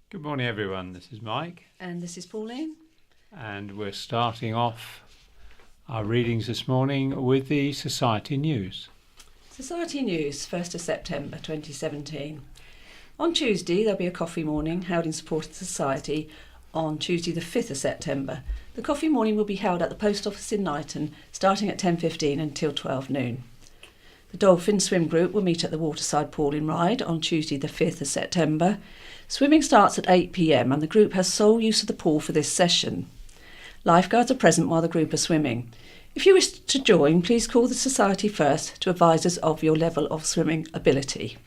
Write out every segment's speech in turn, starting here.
Good morning, everyone. This is Mike, And this is Pauline. and we're starting off our readings this morning with the Society News. Society News, 1st of September 2017. On Tuesday, there'll be a coffee morning held in support of the Society on Tuesday the 5th of September. The coffee morning will be held at the post office in Knighton, starting at 10:15 until 12 noon. The Dolphin Swim Group will meet at the Waterside Pool in Ryde on Tuesday the 5th of September. Swimming starts at 8 p.m. and the group has sole use of the pool for this session. Lifeguards are present while the group are swimming. If you wish to join, please call the Society first to advise us of your level of swimming ability.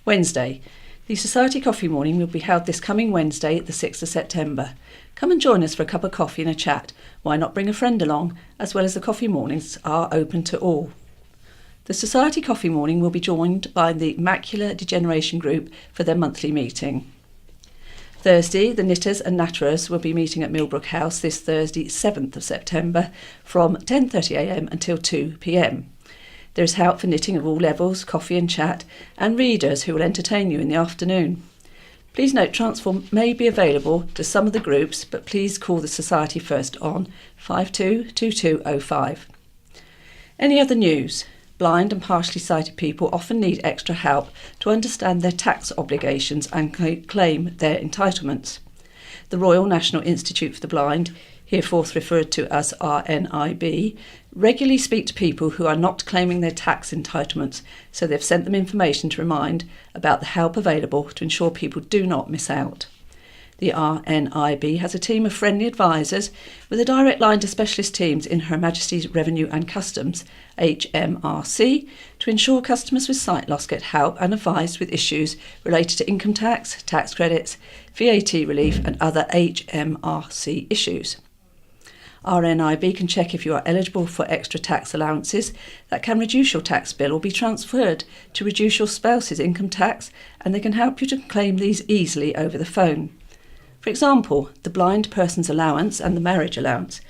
Wednesday. The Society Coffee Morning will be held this coming Wednesday, the 6th of September. Come and join us for a cup of coffee and a chat. Why not bring a friend along, as well as the coffee mornings are open to all. The Society Coffee Morning will be joined by the Macular Degeneration Group for their monthly meeting. Thursday, the Knitters and Natterers will be meeting at Millbrook House this Thursday, 7th of September, from 10:30am until 2pm. There is help for knitting of all levels, coffee and chat, and readers who will entertain you in the afternoon. Please note transfer may be available to some of the groups, but please call the Society first on 522205. Any other news? Blind and partially sighted people often need extra help to understand their tax obligations and claim their entitlements. The Royal National Institute for the Blind, hereforth referred to as RNIB, regularly speak to people who are not claiming their tax entitlements, so they've sent them information to remind about the help available to ensure people do not miss out. The RNIB has a team of friendly advisors with a direct line to specialist teams in Her Majesty's Revenue and Customs, HMRC, to ensure customers with sight loss get help and advice with issues related to income tax, tax credits, VAT relief and other HMRC issues. RNIB can check if you are eligible for extra tax allowances that can reduce your tax bill or be transferred to reduce your spouse's income tax, and they can help you to claim these easily over the phone. For example, the blind person's allowance and the marriage allowance.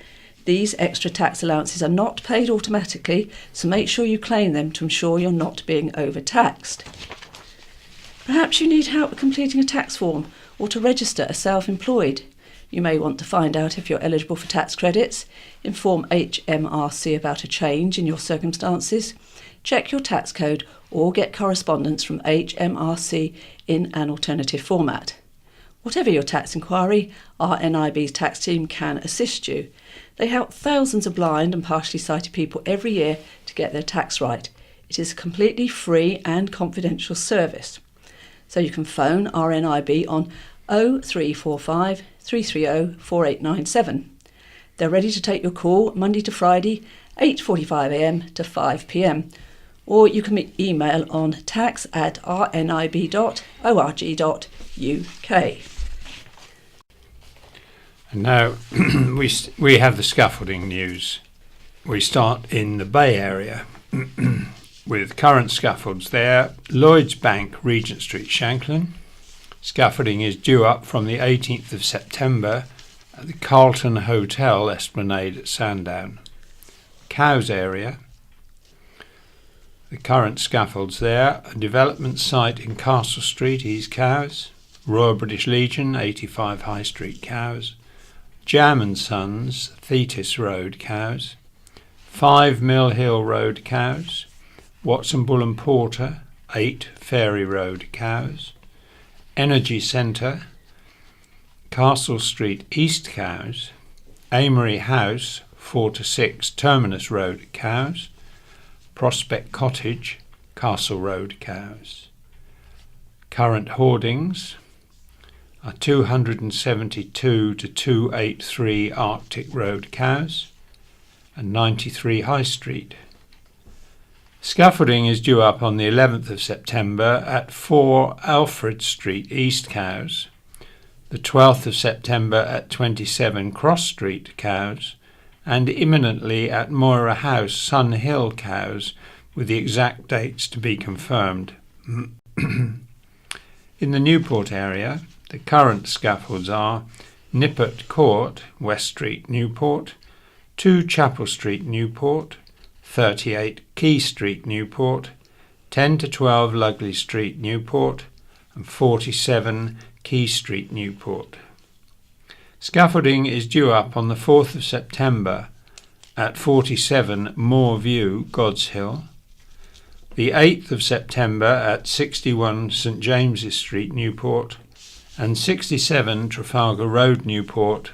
These extra tax allowances are not paid automatically, so make sure you claim them to ensure you're not being overtaxed. Perhaps you need help with completing a tax form or to register as self-employed. You may want to find out if you're eligible for tax credits, inform HMRC about a change in your circumstances, check your tax code or get correspondence from HMRC in an alternative format. Whatever your tax inquiry, RNIB's tax team can assist you. They help thousands of blind and partially sighted people every year to get their tax right. It is a completely free and confidential service. So you can phone RNIB on 0345 330 4897. They're ready to take your call Monday to Friday, 8:45am to 5pm. Or you can email on tax@rnib.org.uk. And now we have the scaffolding news. We start in the Bay Area with current scaffolds there. Lloyds Bank, Regent Street, Shanklin. Scaffolding is due up from the 18th of September at the Carlton Hotel Esplanade at Sandown. Cowes area. The current scaffolds there, a development site in Castle Street, East Cowes, Royal British Legion, 85 High Street, Cowes, Jam & Sons, Thetis Road, Cowes, 5 Mill Hill Road, Cowes, Watson Bull and Porter, 8 Fairy Road, Cowes, Energy Centre, Castle Street, East Cowes, Amory House, 4 to 6 Terminus Road, Cowes, Prospect Cottage, Castle Road, Cowes. Current hoardings are 272 to 283 Arctic Road, Cowes, and 93 High Street. Scaffolding is due up on the 11th of September at 4 Alfred Street, East Cowes, the 12th of September at 27 Cross Street, Cowes, and imminently at Moira House, Sun Hill, Cowes, with the exact dates to be confirmed. In the Newport area, the current scaffolds are Nippert Court, West Street, Newport, 2 Chapel Street, Newport, 38 Key Street, Newport, 10 to 12 Lugley Street, Newport, and 47 Key Street, Newport. Scaffolding is due up on the 4th of September at 47 Moor View, God's Hill, the 8th of September at 61 St James's Street, Newport, and 67 Trafalgar Road, Newport,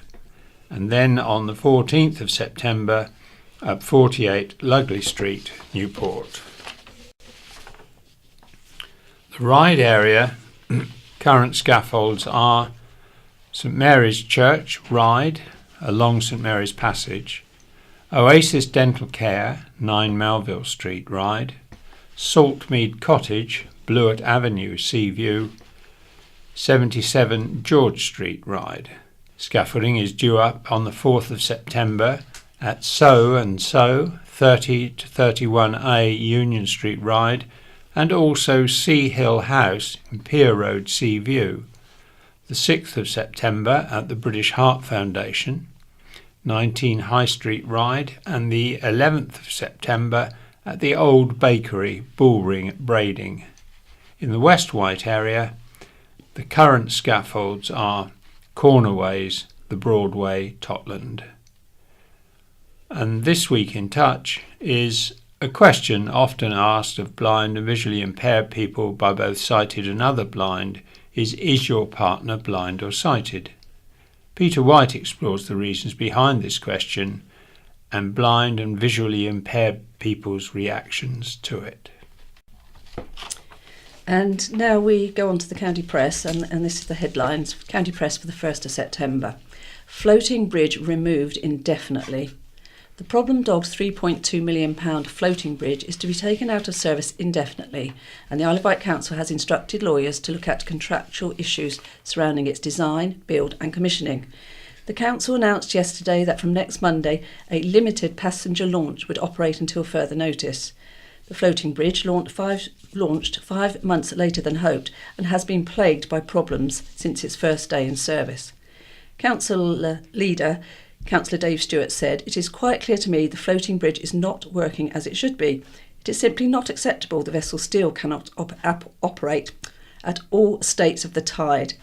and then on the 14th of September at 48 Lugley Street, Newport. The Ryde area current scaffolds are St Mary's Church, Ryde, along St Mary's Passage, Oasis Dental Care, 9 Melville Street, Ryde, Saltmead Cottage, Blewett Avenue, Seaview, 77 George Street, Ryde. Scaffolding is due up on the 4th of September at So and So, 30 to 31A Union Street, Ryde, and also Sea Hill House, Pier Road, Seaview. The 6th of September at the British Heart Foundation, 19 High Street, Ryde, and the 11th of September at the Old Bakery, Bullring, Brading. In the West Wight area, the current scaffolds are Cornerways, the Broadway, Totland. And this week in touch is a question often asked of blind and visually impaired people by both sighted and other blind is your partner blind or sighted? Peter Wight explores the reasons behind this question and blind and visually impaired people's reactions to it. And now we go on to the County Press, and this is the headlines. County Press for the 1st of September. Floating bridge removed indefinitely. The problem-dogged £3.2 million floating bridge is to be taken out of service indefinitely, and the Isle of Wight Council has instructed lawyers to look at contractual issues surrounding its design, build and commissioning. The Council announced yesterday that from next Monday, a limited passenger launch would operate until further notice. The floating bridge launched 5 months later than hoped and has been plagued by problems since its first day in service. Council leader Councillor Dave Stewart said, "It is quite clear to me the floating bridge is not working as it should be. It is simply not acceptable the vessel still cannot operate at all states of the tide.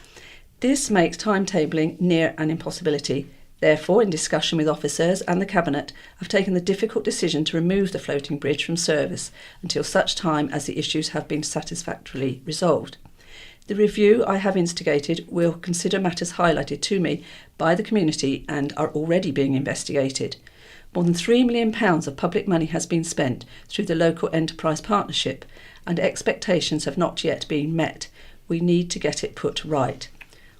This makes timetabling near an impossibility. Therefore, in discussion with officers and the Cabinet, I've taken the difficult decision to remove the floating bridge from service until such time as the issues have been satisfactorily resolved. The review I have instigated will consider matters highlighted to me by the community and are already being investigated. More than £3 million of public money has been spent through the local enterprise partnership, and expectations have not yet been met. We need to get it put right.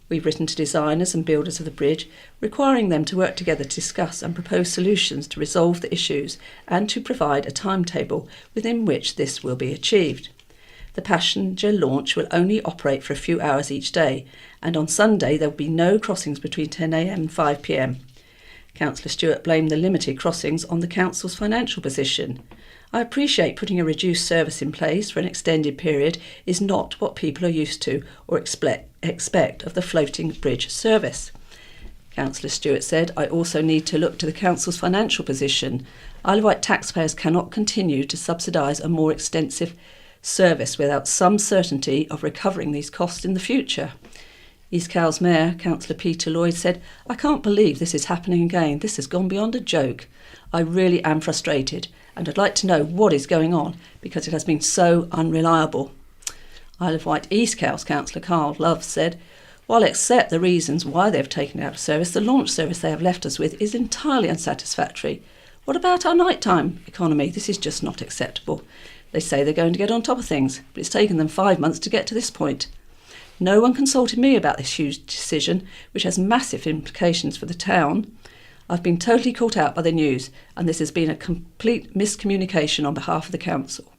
We've written to designers and builders of the bridge, requiring them to work together to discuss and propose solutions to resolve the issues and to provide a timetable within which this will be achieved. The passenger launch will only operate for a few hours each day, and on Sunday there will be no crossings between 10 a.m. and 5 p.m. Councillor Stewart blamed the limited crossings on the Council's financial position. I appreciate putting a reduced service in place for an extended period is not what people are used to or expect of the floating bridge service. Councillor Stewart said, I also need to look to the Council's financial position. Isle of Wight taxpayers cannot continue to subsidise a more extensive service without some certainty of recovering these costs in the future. East Cowes Mayor, Councillor Peter Lloyd, said, I can't believe this is happening again. This has gone beyond a joke. I really am frustrated and I'd like to know what is going on because it has been so unreliable. Isle of Wight East Cowes Councillor Carl Love said, while I accept the reasons why they have taken it out of service, the launch service they have left us with is entirely unsatisfactory. What about our nighttime economy? This is just not acceptable. They say they're going to get on top of things, but it's taken them 5 months to get to this point. No one consulted me about this huge decision, which has massive implications for the town. I've been totally caught out by the news, and this has been a complete miscommunication on behalf of the council.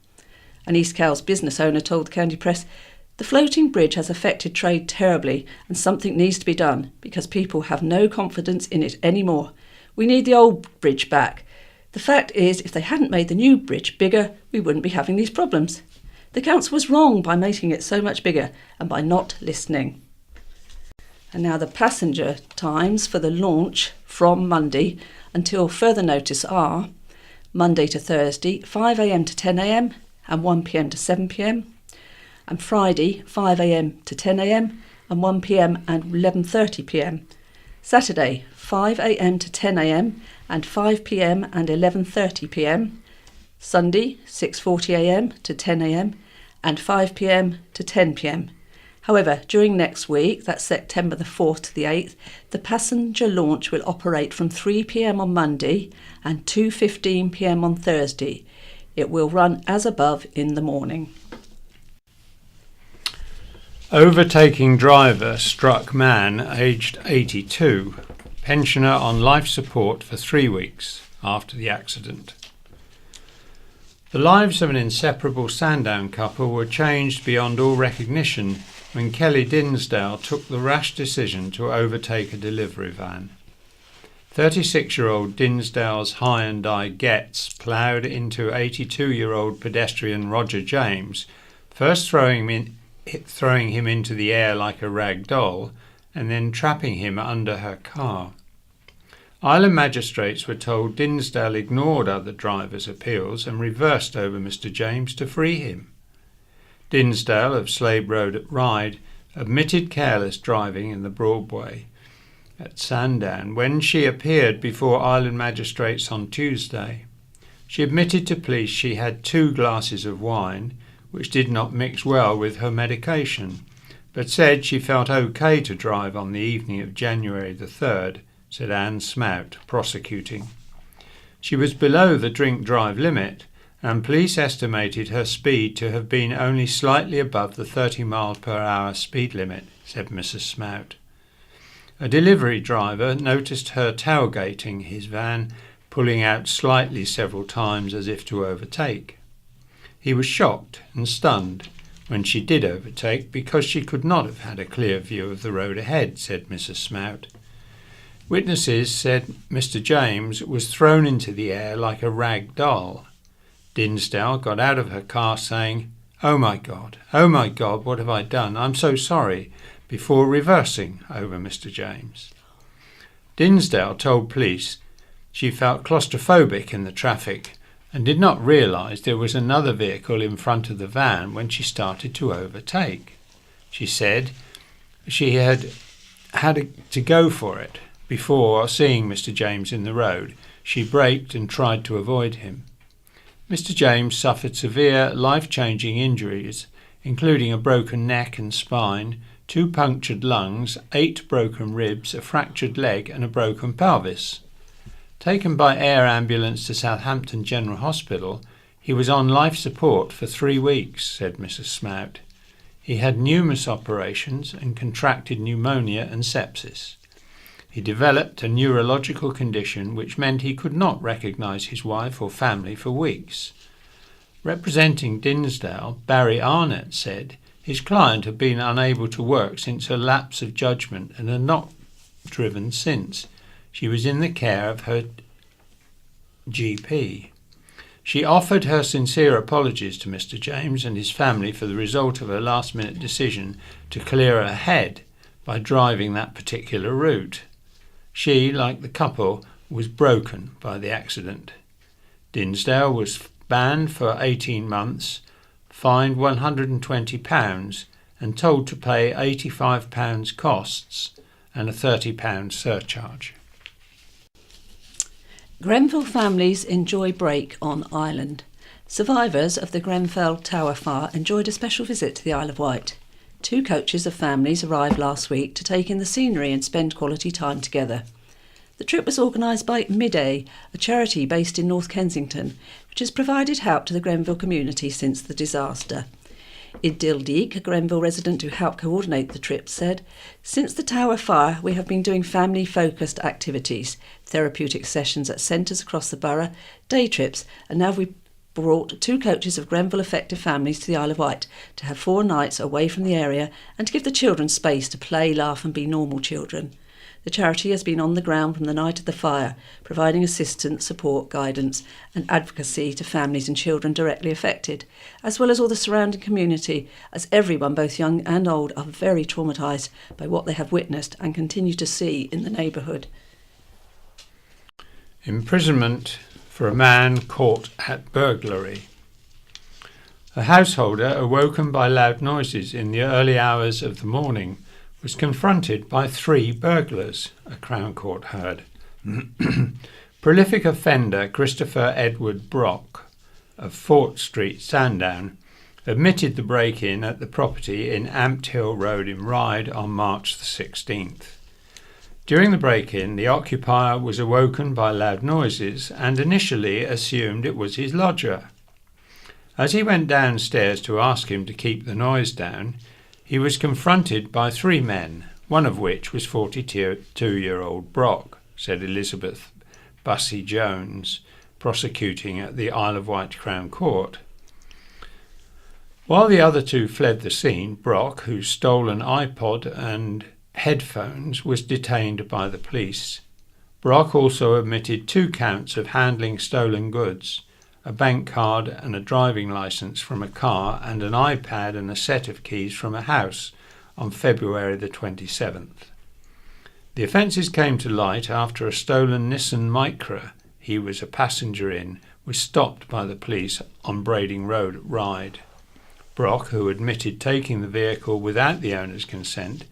An East Cowes business owner told the County Press, the floating bridge has affected trade terribly and something needs to be done because people have no confidence in it anymore. We need the old bridge back. The fact is, if they hadn't made the new bridge bigger, we wouldn't be having these problems. The council was wrong by making it so much bigger and by not listening. And now the passenger times for the launch from Monday until further notice are Monday to Thursday, 5 a.m. to 10 a.m. and 1 p.m. to 7 p.m. and Friday, 5 a.m. to 10 a.m. and 1 p.m. and 11:30 p.m. Saturday, 5 a.m. to 10 a.m. and 5 p.m. and 11:30 p.m. Sunday, 6:40 a.m. to 10 a.m. and 5 p.m. to 10 p.m. However, during next week, that's September the 4th to the 8th, the passenger launch will operate from 3 p.m. on Monday and 2:15 p.m. on Thursday. It will run as above in the morning. Overtaking driver struck man aged 82, pensioner on life support for 3 weeks after the accident. The lives of an inseparable Sandown couple were changed beyond all recognition when Kelly Dinsdale took the rash decision to overtake a delivery van. 36-year-old Dinsdale's Hyundai Getz ploughed into 82-year-old pedestrian Roger James, first throwing him into the air like a rag doll and then trapping him under her car. Island magistrates were told Dinsdale ignored other drivers' appeals and reversed over Mr. James to free him. Dinsdale of Slade Road at Ryde admitted careless driving in the Broadway at Sandown when she appeared before Island magistrates on Tuesday. She admitted to police she had 2 glasses of wine, which did not mix well with her medication, but said she felt okay to drive on the evening of January the 3rd, said Anne Smout, prosecuting. She was below the drink-drive limit, and police estimated her speed to have been only slightly above the 30 miles per hour speed limit, said Mrs. Smout. A delivery driver noticed her tailgating his van, pulling out slightly several times as if to overtake. He was shocked and stunned when she did overtake because she could not have had a clear view of the road ahead, said Mrs. Smout. Witnesses said Mr. James was thrown into the air like a rag doll. Dinsdale got out of her car saying, oh my God, what have I done? I'm so sorry," before reversing over Mr. James. Dinsdale told police she felt claustrophobic in the traffic and did not realise there was another vehicle in front of the van when she started to overtake. She said she had to go for it. Before seeing Mr. James in the road, she braked and tried to avoid him. Mr. James suffered severe, life-changing injuries, including a broken neck and spine, 2 punctured lungs, 8 broken ribs, a fractured leg and a broken pelvis. Taken by air ambulance to Southampton General Hospital, he was on life support for 3 weeks, said Mrs. Smout. He had numerous operations and contracted pneumonia and sepsis. He developed a neurological condition which meant he could not recognise his wife or family for weeks. Representing Dinsdale, Barry Arnott said his client had been unable to work since her lapse of judgment and had not driven since. She was in the care of her GP. She offered her sincere apologies to Mr. James and his family for the result of her last-minute decision to clear her head by driving that particular route. She, like the couple, was broken by the accident. Dinsdale was banned for 18 months, fined £120 and told to pay £85 costs and a £30 surcharge. Grenfell families enjoy break on Island. Survivors of the Grenfell Tower fire enjoyed a special visit to the Isle of Wight. 2 coaches of families arrived last week to take in the scenery and spend quality time together. The trip was organised by Midday, a charity based in North Kensington, which has provided help to the Grenfell community since the disaster. Idil Deek, a Grenfell resident who helped coordinate the trip, said, "Since the Tower fire, we have been doing family-focused activities, therapeutic sessions at centres across the borough, day trips, and now we brought 2 coaches of Grenfell-affected families to the Isle of Wight to have 4 nights away from the area and to give the children space to play, laugh and be normal children. The charity has been on the ground from the night of the fire, providing assistance, support, guidance and advocacy to families and children directly affected, as well as all the surrounding community, as everyone, both young and old, are very traumatised by what they have witnessed and continue to see in the neighbourhood." Imprisonment for a man caught at burglary. A householder awoken by loud noises in the early hours of the morning was confronted by 3 burglars, a Crown Court heard. Prolific offender Christopher Edward Brock of Fort Street, Sandown, admitted the break-in at the property in Amped Hill Road in Ryde on March the 16th. During the break-in, the occupier was awoken by loud noises and initially assumed it was his lodger. As he went downstairs to ask him to keep the noise down, he was confronted by 3 men, one of which was 42-year-old Brock, said Elizabeth Bussey Jones, prosecuting at the Isle of Wight Crown Court. While the other 2 fled the scene, Brock, whose stolen iPod and headphones was detained by the police. Brock also admitted 2 counts of handling stolen goods, a bank card and a driving licence from a car, and an iPad and a set of keys from a house on February the 27th. The offences came to light after a stolen Nissan Micra he was a passenger in was stopped by the police on Brading Road at Ryde. Brock, who admitted taking the vehicle without the owner's consent,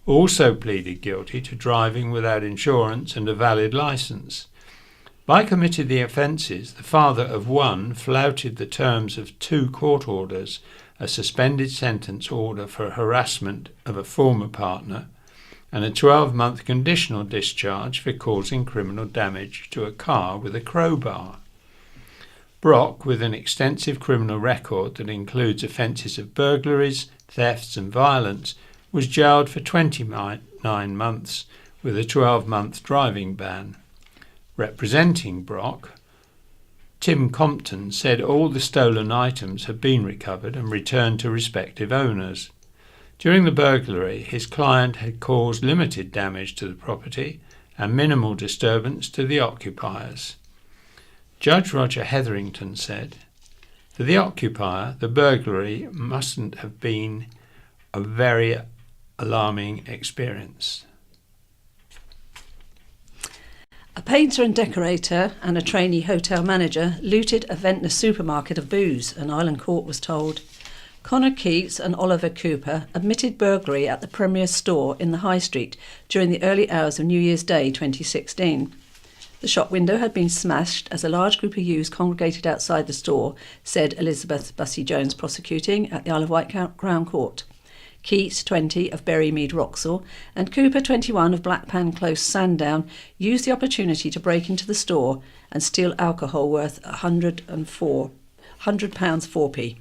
also pleaded guilty to driving without insurance and a valid licence. By committing the offences, the father of one flouted the terms of 2 court orders, a suspended sentence order for harassment of a former partner, and a 12-month conditional discharge for causing criminal damage to a car with a crowbar. Brock, with an extensive criminal record that includes offences of burglaries, thefts and violence, was jailed for 29 months with a 12-month driving ban. Representing Brock, Tim Compton said all the stolen items had been recovered and returned to respective owners. During the burglary, his client had caused limited damage to the property and minimal disturbance to the occupiers. Judge Roger Hetherington said, "For the occupier, the burglary mustn't have been a very alarming experience." A painter and decorator and a trainee hotel manager looted a Ventnor supermarket of booze, an Island court was told. Connor Keats and Oliver Cooper admitted burglary at the Premier store in the High Street during the early hours of New Year's Day 2016. The shop window had been smashed as a large group of youths congregated outside the store, said Elizabeth Bussey Jones, prosecuting at the Isle of Wight Crown Court. Keats, 20, of Berrymead, Wroxall, and Cooper, 21, of Blackpan Close, Sandown, used the opportunity to break into the store and steal alcohol worth £100 4p.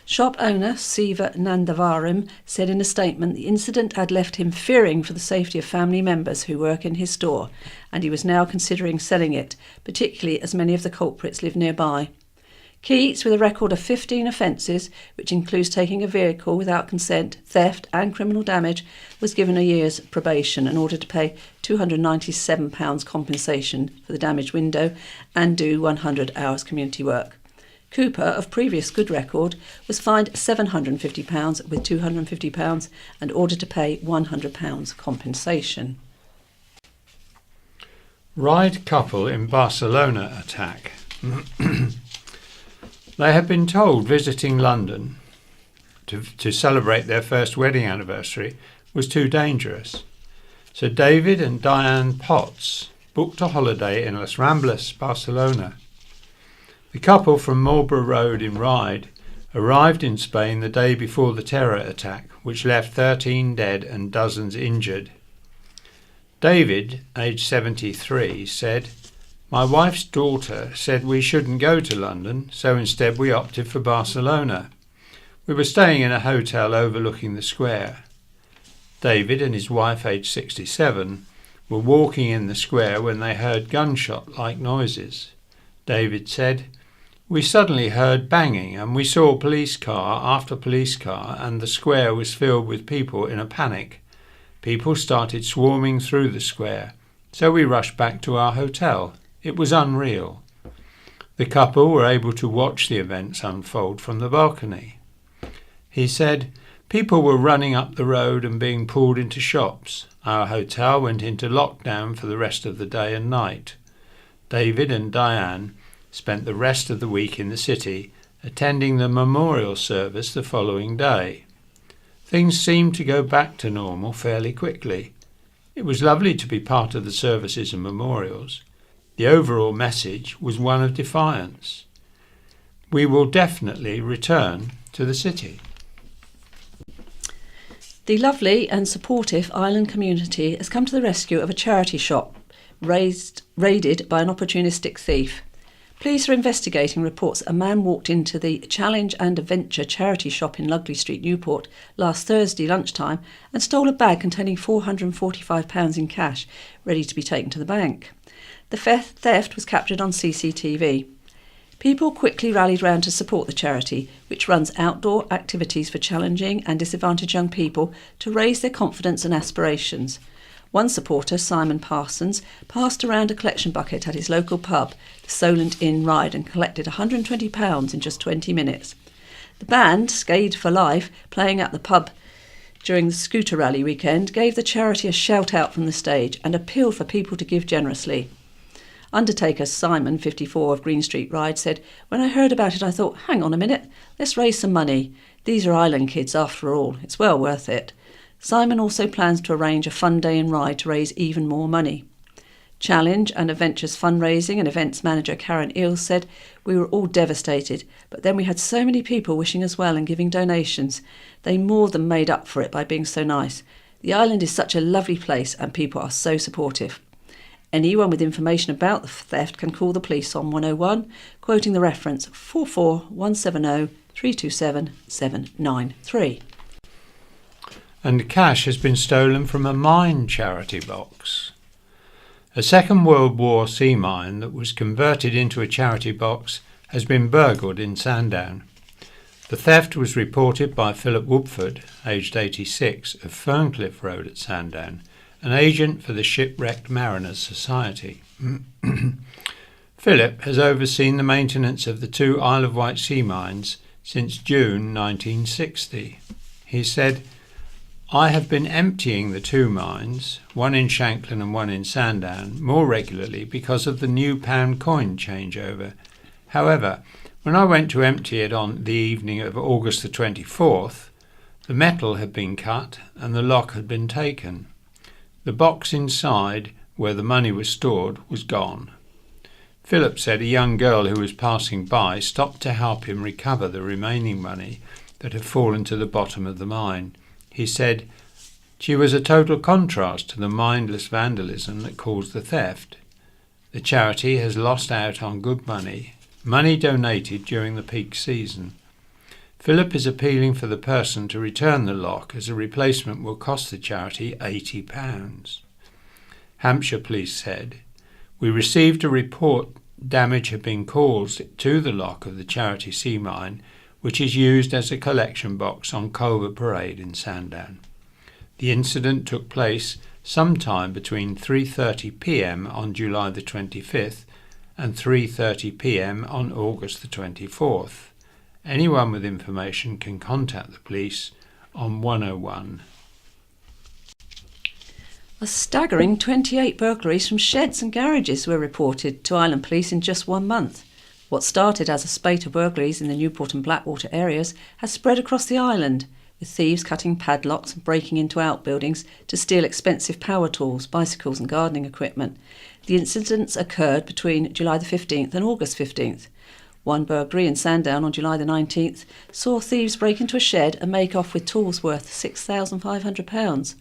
Shop owner Siva Nandavaram said in a statement the incident had left him fearing for the safety of family members who work in his store, and he was now considering selling it, particularly as many of the culprits live nearby. Keats, with a record of 15 offences, which includes taking a vehicle without consent, theft and criminal damage, was given a year's probation in order to pay £297 compensation for the damaged window and do 100 hours community work. Cooper, of previous good record, was fined £750 with £250 and ordered to pay £100 compensation. Ryde couple in Barcelona attack. They had been told visiting London to celebrate their first wedding anniversary was too dangerous. So David and Diane Potts booked a holiday in Las Ramblas, Barcelona. The couple from Marlborough Road in Ryde arrived in Spain the day before the terror attack, which left 13 dead and dozens injured. David, aged 73, said, "My wife's daughter said we shouldn't go to London, so instead we opted for Barcelona. We were staying in a hotel overlooking the square. David and his wife, aged 67, were walking in the square when they heard gunshot-like noises. David said, "We suddenly heard banging and we saw police car after police car and the square was filled with people in a panic. People started swarming through the square, so we rushed back to our hotel. It was unreal." The couple were able to watch the events unfold from the balcony. He said, "People were running up the road and being pulled into shops. Our hotel went into lockdown for the rest of the day and night." David and Diane spent the rest of the week in the city, attending the memorial service the following day. Things seemed to go back to normal fairly quickly. It was lovely to be part of the services and memorials. The overall message was one of defiance. We will definitely return to the city. The lovely and supportive island community has come to the rescue of a charity shop raided by an opportunistic thief. Police are investigating reports a man walked into the Challenge and Adventure charity shop in Lugley Street, Newport, last Thursday lunchtime and stole a bag containing £445 in cash, ready to be taken to the bank. The theft was captured on CCTV. People quickly rallied round to support the charity, which runs outdoor activities for challenging and disadvantaged young people to raise their confidence and aspirations. One supporter, Simon Parsons, passed around a collection bucket at his local pub, the Solent Inn Ride, and collected £120 in just 20 minutes. The band, Skade for Life, playing at the pub during the scooter rally weekend, gave the charity a shout-out from the stage and appealed for people to give generously. Undertaker Simon, 54, of Green Street Ride, said, "When I heard about it, I thought, hang on a minute, let's raise some money. These are island kids after all. It's well worth it." Simon also plans to arrange a fun day in Ride to raise even more money. Challenge and Adventures fundraising and events manager Karen Eels said, "We were all devastated, but then we had so many people wishing us well and giving donations. They more than made up for it by being so nice. The island is such a lovely place and people are so supportive." Anyone with information about the theft can call the police on 101, quoting the reference 44170 327 793. And cash has been stolen from a mine charity box. A Second World War sea mine that was converted into a charity box has been burgled in Sandown. The theft was reported by Philip Woodford, aged 86, of Ferncliff Road at Sandown, an agent for the Shipwrecked Mariners Society. Philip has overseen the maintenance of the two Isle of Wight sea mines since June 1960. He said, "I have been emptying the two mines, one in Shanklin and one in Sandown, more regularly because of the new pound coin changeover. However, when I went to empty it on the evening of August the 24th, the metal had been cut and the lock had been taken. The box inside, where the money was stored, was gone." Philip said a young girl who was passing by stopped to help him recover the remaining money that had fallen to the bottom of the mine. He said, "She was a total contrast to the mindless vandalism that caused the theft. The charity has lost out on good money donated during the peak season. Philip is appealing for the person to return the lock, as a replacement will cost the charity £80. Hampshire Police said, "We received a report damage had been caused to the lock of the charity sea mine, which is used as a collection box on Culver Parade in Sandown. The incident took place sometime between 3:30 p.m. on July the 25th and 3:30 p.m. on August the 24th. Anyone with information can contact the police on 101. A staggering 28 burglaries from sheds and garages were reported to Island Police in just 1 month. What started as a spate of burglaries in the Newport and Blackwater areas has spread across the island, with thieves cutting padlocks and breaking into outbuildings to steal expensive power tools, bicycles and gardening equipment. The incidents occurred between July the 15th and August 15th. One burglary in Sandown on July the 19th saw thieves break into a shed and make off with tools worth £6,500.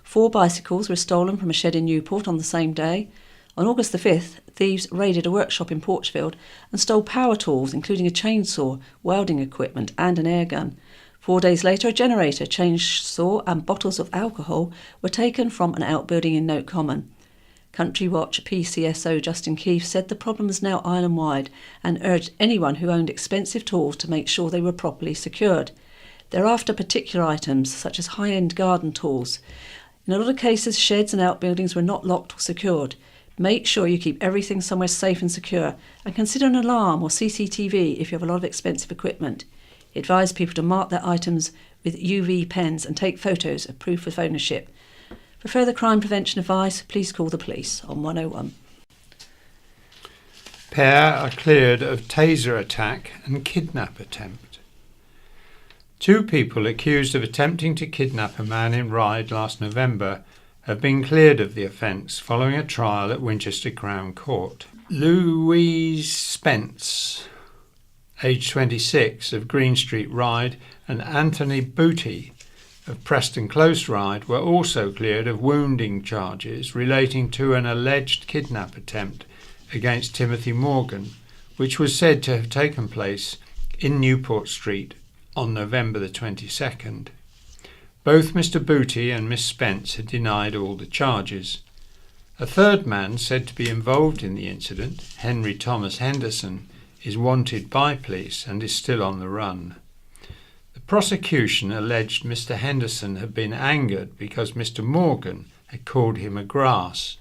4 bicycles were stolen from a shed in Newport on the same day. On August the 5th, thieves raided a workshop in Porchfield and stole power tools, including a chainsaw, welding equipment and an air gun. 4 days later, a generator, chainsaw and bottles of alcohol were taken from an outbuilding in Note Common. Country Watch PCSO Justin Keefe said the problem is now island-wide and urged anyone who owned expensive tools to make sure they were properly secured. They're after particular items, such as high-end garden tools. In a lot of cases, sheds and outbuildings were not locked or secured. Make sure you keep everything somewhere safe and secure, and consider an alarm or CCTV if you have a lot of expensive equipment. He advised people to mark their items with UV pens and take photos of proof of ownership. For further crime prevention advice, please call the police on 101. Pair are cleared of taser attack and kidnap attempt. 2 people accused of attempting to kidnap a man in Ryde last November have been cleared of the offence following a trial at Winchester Crown Court. Louise Spence, aged 26, of Green Street, Ryde, and Anthony Booty of Preston Close, Ryde, were also cleared of wounding charges relating to an alleged kidnap attempt against Timothy Morgan, which was said to have taken place in Newport Street on November the 22nd. Both Mr. Booty and Miss Spence had denied all the charges. A third man said to be involved in the incident, Henry Thomas Henderson, is wanted by police and is still on the run. The prosecution alleged Mr. Henderson had been angered because Mr. Morgan had called him a grass,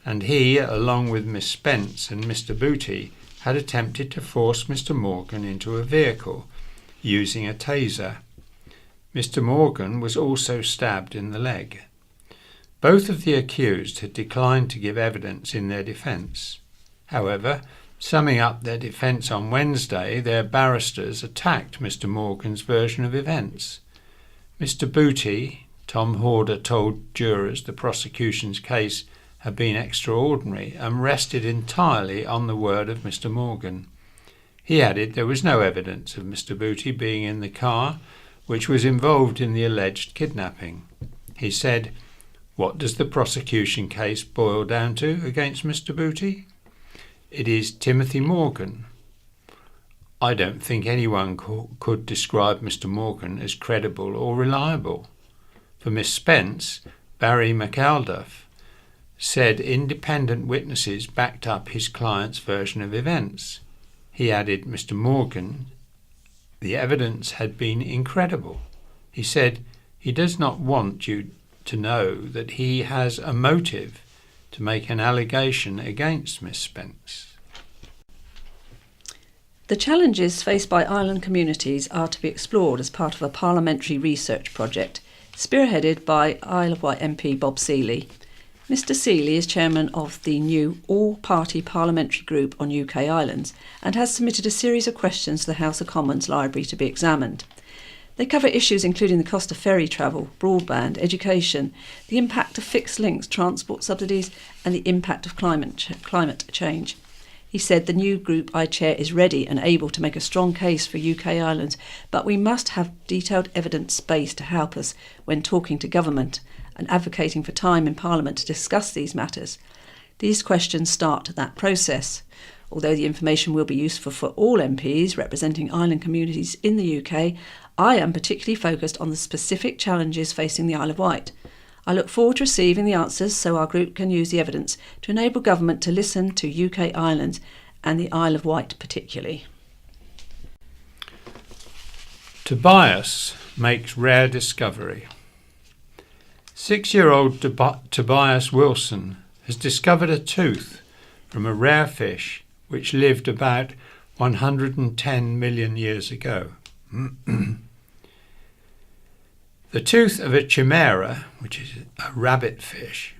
and he, along with Miss Spence and Mr. Booty, had attempted to force Mr. Morgan into a vehicle using a taser. Mr. Morgan was also stabbed in the leg. Both of the accused had declined to give evidence in their defence. However, summing up their defence on Wednesday, their barristers attacked Mr. Morgan's version of events. Mr. Booty, Tom Horder, told jurors the prosecution's case had been extraordinary and rested entirely on the word of Mr. Morgan. He added there was no evidence of Mr. Booty being in the car which was involved in the alleged kidnapping. He said, "What does the prosecution case boil down to against Mr. Booty? It is Timothy Morgan. I don't think anyone could describe Mr. Morgan as credible or reliable." For Miss Spence, Barry McAlduff said independent witnesses backed up his client's version of events. He added, Mr. Morgan, the evidence had been incredible. He said he does not want you to know that he has a motive to make an allegation against Miss Spence. The challenges faced by island communities are to be explored as part of a parliamentary research project spearheaded by Isle of Wight MP Bob Seeley. Mr. Seeley is chairman of the new all-party parliamentary group on UK islands and has submitted a series of questions to the House of Commons Library to be examined. They cover issues including the cost of ferry travel, broadband, education, the impact of fixed links, transport subsidies and the impact of climate change. He said the new group I chair is ready and able to make a strong case for UK islands, but we must have detailed evidence base to help us when talking to government and advocating for time in Parliament to discuss these matters. These questions start that process. Although the information will be useful for all MPs representing island communities in the UK, I am particularly focused on the specific challenges facing the Isle of Wight. I look forward to receiving the answers so our group can use the evidence to enable government to listen to UK islands and the Isle of Wight particularly. Tobias makes rare discovery. 6-year-old Tobias Wilson has discovered a tooth from a rare fish which lived about 110 million years ago. The tooth of a chimera, which is a rabbit fish,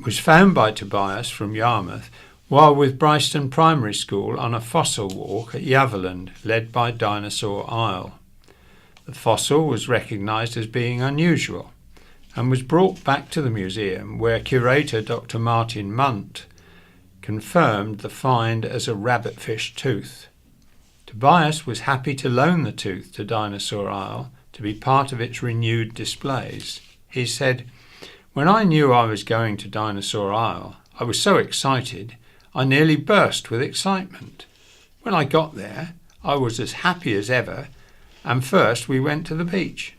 was found by Tobias from Yarmouth while with Bryston Primary School on a fossil walk at Yaverland, led by Dinosaur Isle. The fossil was recognised as being unusual and was brought back to the museum where curator Dr. Martin Munt confirmed the find as a rabbitfish tooth. Tobias was happy to loan the tooth to Dinosaur Isle to be part of its renewed displays. He said, "When I knew I was going to Dinosaur Isle, I was so excited, I nearly burst with excitement. When I got there, I was as happy as ever, and first we went to the beach.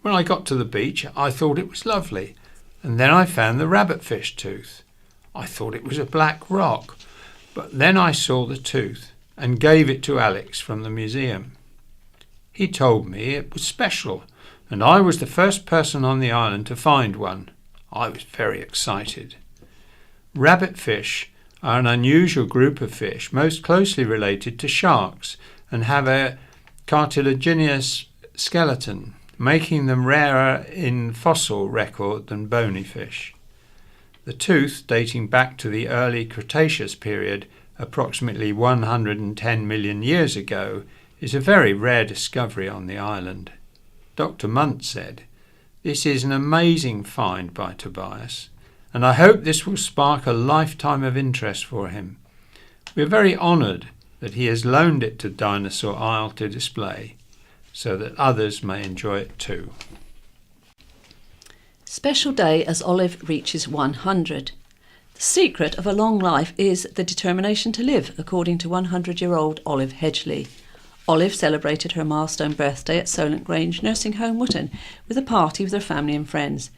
When I got to the beach, I thought it was lovely, and then I found the rabbitfish tooth. I thought it was a black rock, but then I saw the tooth and gave it to Alex from the museum. He told me it was special, and I was the first person on the island to find one. I was very excited." Rabbitfish are an unusual group of fish most closely related to sharks and have a cartilaginous skeleton, making them rarer in fossil record than bony fish. The tooth, dating back to the early Cretaceous period, approximately 110 million years ago, is a very rare discovery on the island. Dr. Munt said, "This is an amazing find by Tobias, and I hope this will spark a lifetime of interest for him. We are very honoured that he has loaned it to Dinosaur Isle to display, so that others may enjoy it too." Special day as Olive reaches 100. The secret of a long life is the determination to live, according to 100-year-old Olive Hedgeley. Olive celebrated her milestone birthday at Solent Grange Nursing Home, Wootton, with a party with her family and friends.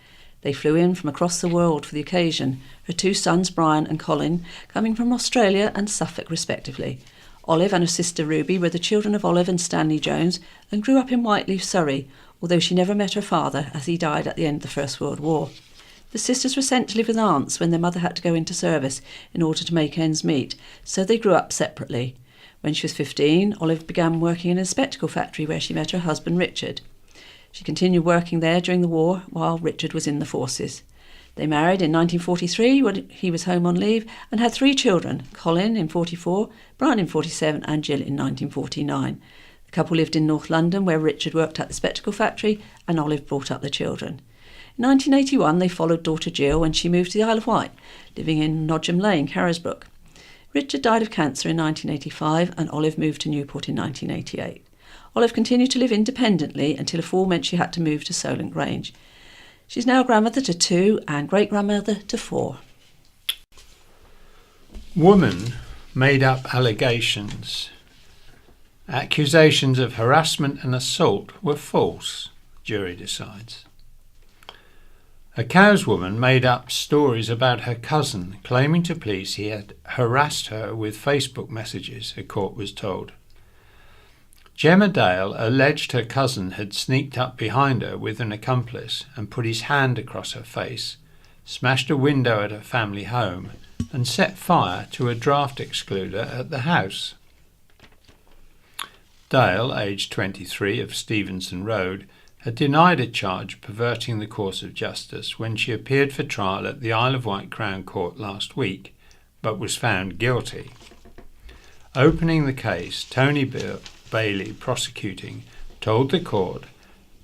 They flew in from across the world for the occasion, her two sons Brian and Colin coming from Australia and Suffolk respectively. Olive and her sister Ruby were the children of Olive and Stanley Jones and grew up in Whiteleaf, Surrey, although she never met her father as he died at the end of the First World War. The sisters were sent to live with aunts when their mother had to go into service in order to make ends meet, so they grew up separately. When she was 15, Olive began working in a spectacle factory where she met her husband Richard. She continued working there during the war while Richard was in the forces. They married in 1943 when he was home on leave and had 3 children, Colin in 44, Brian in 47 and Jill in 1949. The couple lived in North London where Richard worked at the spectacle factory and Olive brought up the children. In 1981 they followed daughter Jill when she moved to the Isle of Wight, living in Nodgham Lane, Carisbrooke. Richard died of cancer in 1985 and Olive moved to Newport in 1988. Olive continued to live independently until a fall meant she had to move to Solent Grange. She's now grandmother to 2 and great-grandmother to 4. Woman made up allegations. Accusations of harassment and assault were false, jury decides. A Cowswoman made up stories about her cousin, claiming to police he had harassed her with Facebook messages, a court was told. Gemma Dale alleged her cousin had sneaked up behind her with an accomplice and put his hand across her face, smashed a window at her family home and set fire to a draft excluder at the house. Dale, aged 23, of Stevenson Road, had denied a charge of perverting the course of justice when she appeared for trial at the Isle of Wight Crown Court last week, but was found guilty. Opening the case, Tony Bailey, prosecuting, told the court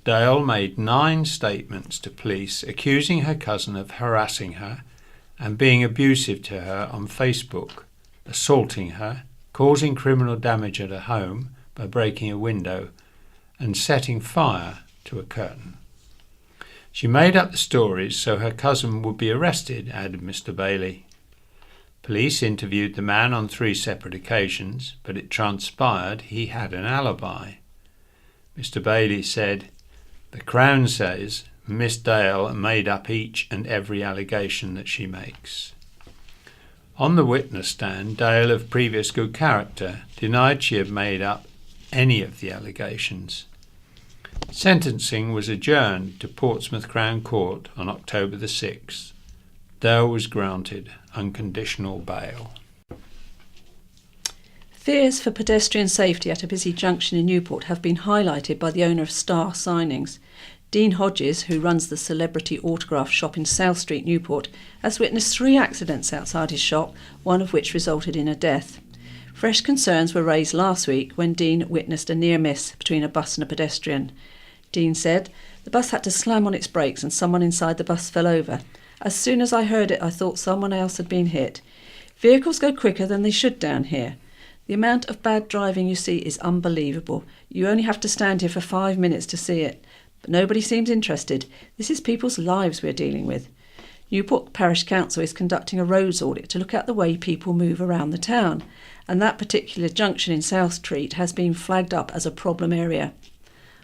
Dale made 9 statements to police accusing her cousin of harassing her and being abusive to her on Facebook, assaulting her, causing criminal damage at her home by breaking a window, and setting fire to a curtain. She made up the stories so her cousin would be arrested, added Mr. Bailey. Police interviewed the man on 3 separate occasions, but it transpired he had an alibi. Mr. Bailey said, "The Crown says Miss Dale made up each and every allegation that she makes." On the witness stand, Dale, of previous good character, denied she had made up any of the allegations. Sentencing was adjourned to Portsmouth Crown Court on October the 6th. Dale was granted unconditional bail. Fears for pedestrian safety at a busy junction in Newport have been highlighted by the owner of Star Signings. Dean Hodges, who runs the celebrity autograph shop in South Street, Newport, has witnessed 3 accidents outside his shop, one of which resulted in a death. Fresh concerns were raised last week when Dean witnessed a near miss between a bus and a pedestrian. Dean said, "The bus had to slam on its brakes and someone inside the bus fell over. As soon as I heard it, I thought someone else had been hit. Vehicles go quicker than they should down here. The amount of bad driving you see is unbelievable. You only have to stand here for 5 minutes to see it. But nobody seems interested. This is people's lives we're dealing with." Newport Parish Council is conducting a roads audit to look at the way people move around the town, and that particular junction in South Street has been flagged up as a problem area.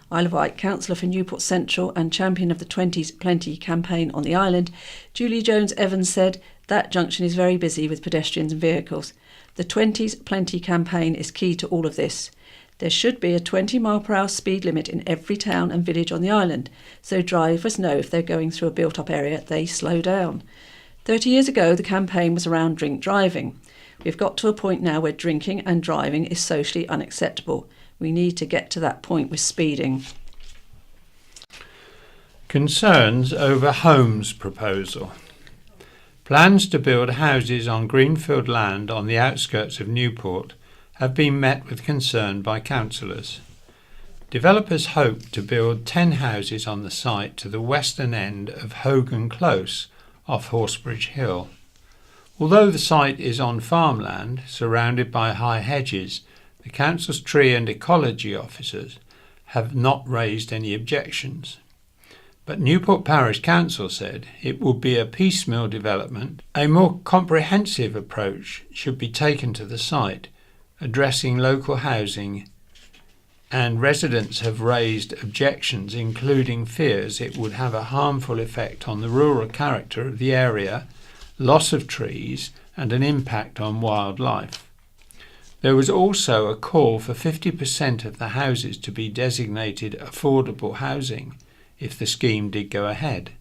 Isle of Wight Councillor for Newport Central and champion of the 20s Plenty campaign on the island, Julie Jones-Evans said that junction is very busy with pedestrians and vehicles. The 20s Plenty campaign is key to all of this. There should be a 20-mile-per-hour speed limit in every town and village on the island, so drivers know if they're going through a built-up area, they slow down. 30 years ago, the campaign was around drink driving. We've got to a point now where drinking and driving is socially unacceptable. We need to get to that point with speeding. Concerns over homes proposal. Plans to build houses on greenfield land on the outskirts of Newport have been met with concern by councillors. Developers hope to build 10 houses on the site to the western end of Hogan Close off Horsebridge Hill. Although the site is on farmland, surrounded by high hedges, the council's tree and ecology officers have not raised any objections. But Newport Parish Council said it would be a piecemeal development. A more comprehensive approach should be taken to the site, addressing local housing, and residents have raised objections, including fears it would have a harmful effect on the rural character of the area, loss of trees, and an impact on wildlife. There was also a call for 50% of the houses to be designated affordable housing if the scheme did go ahead.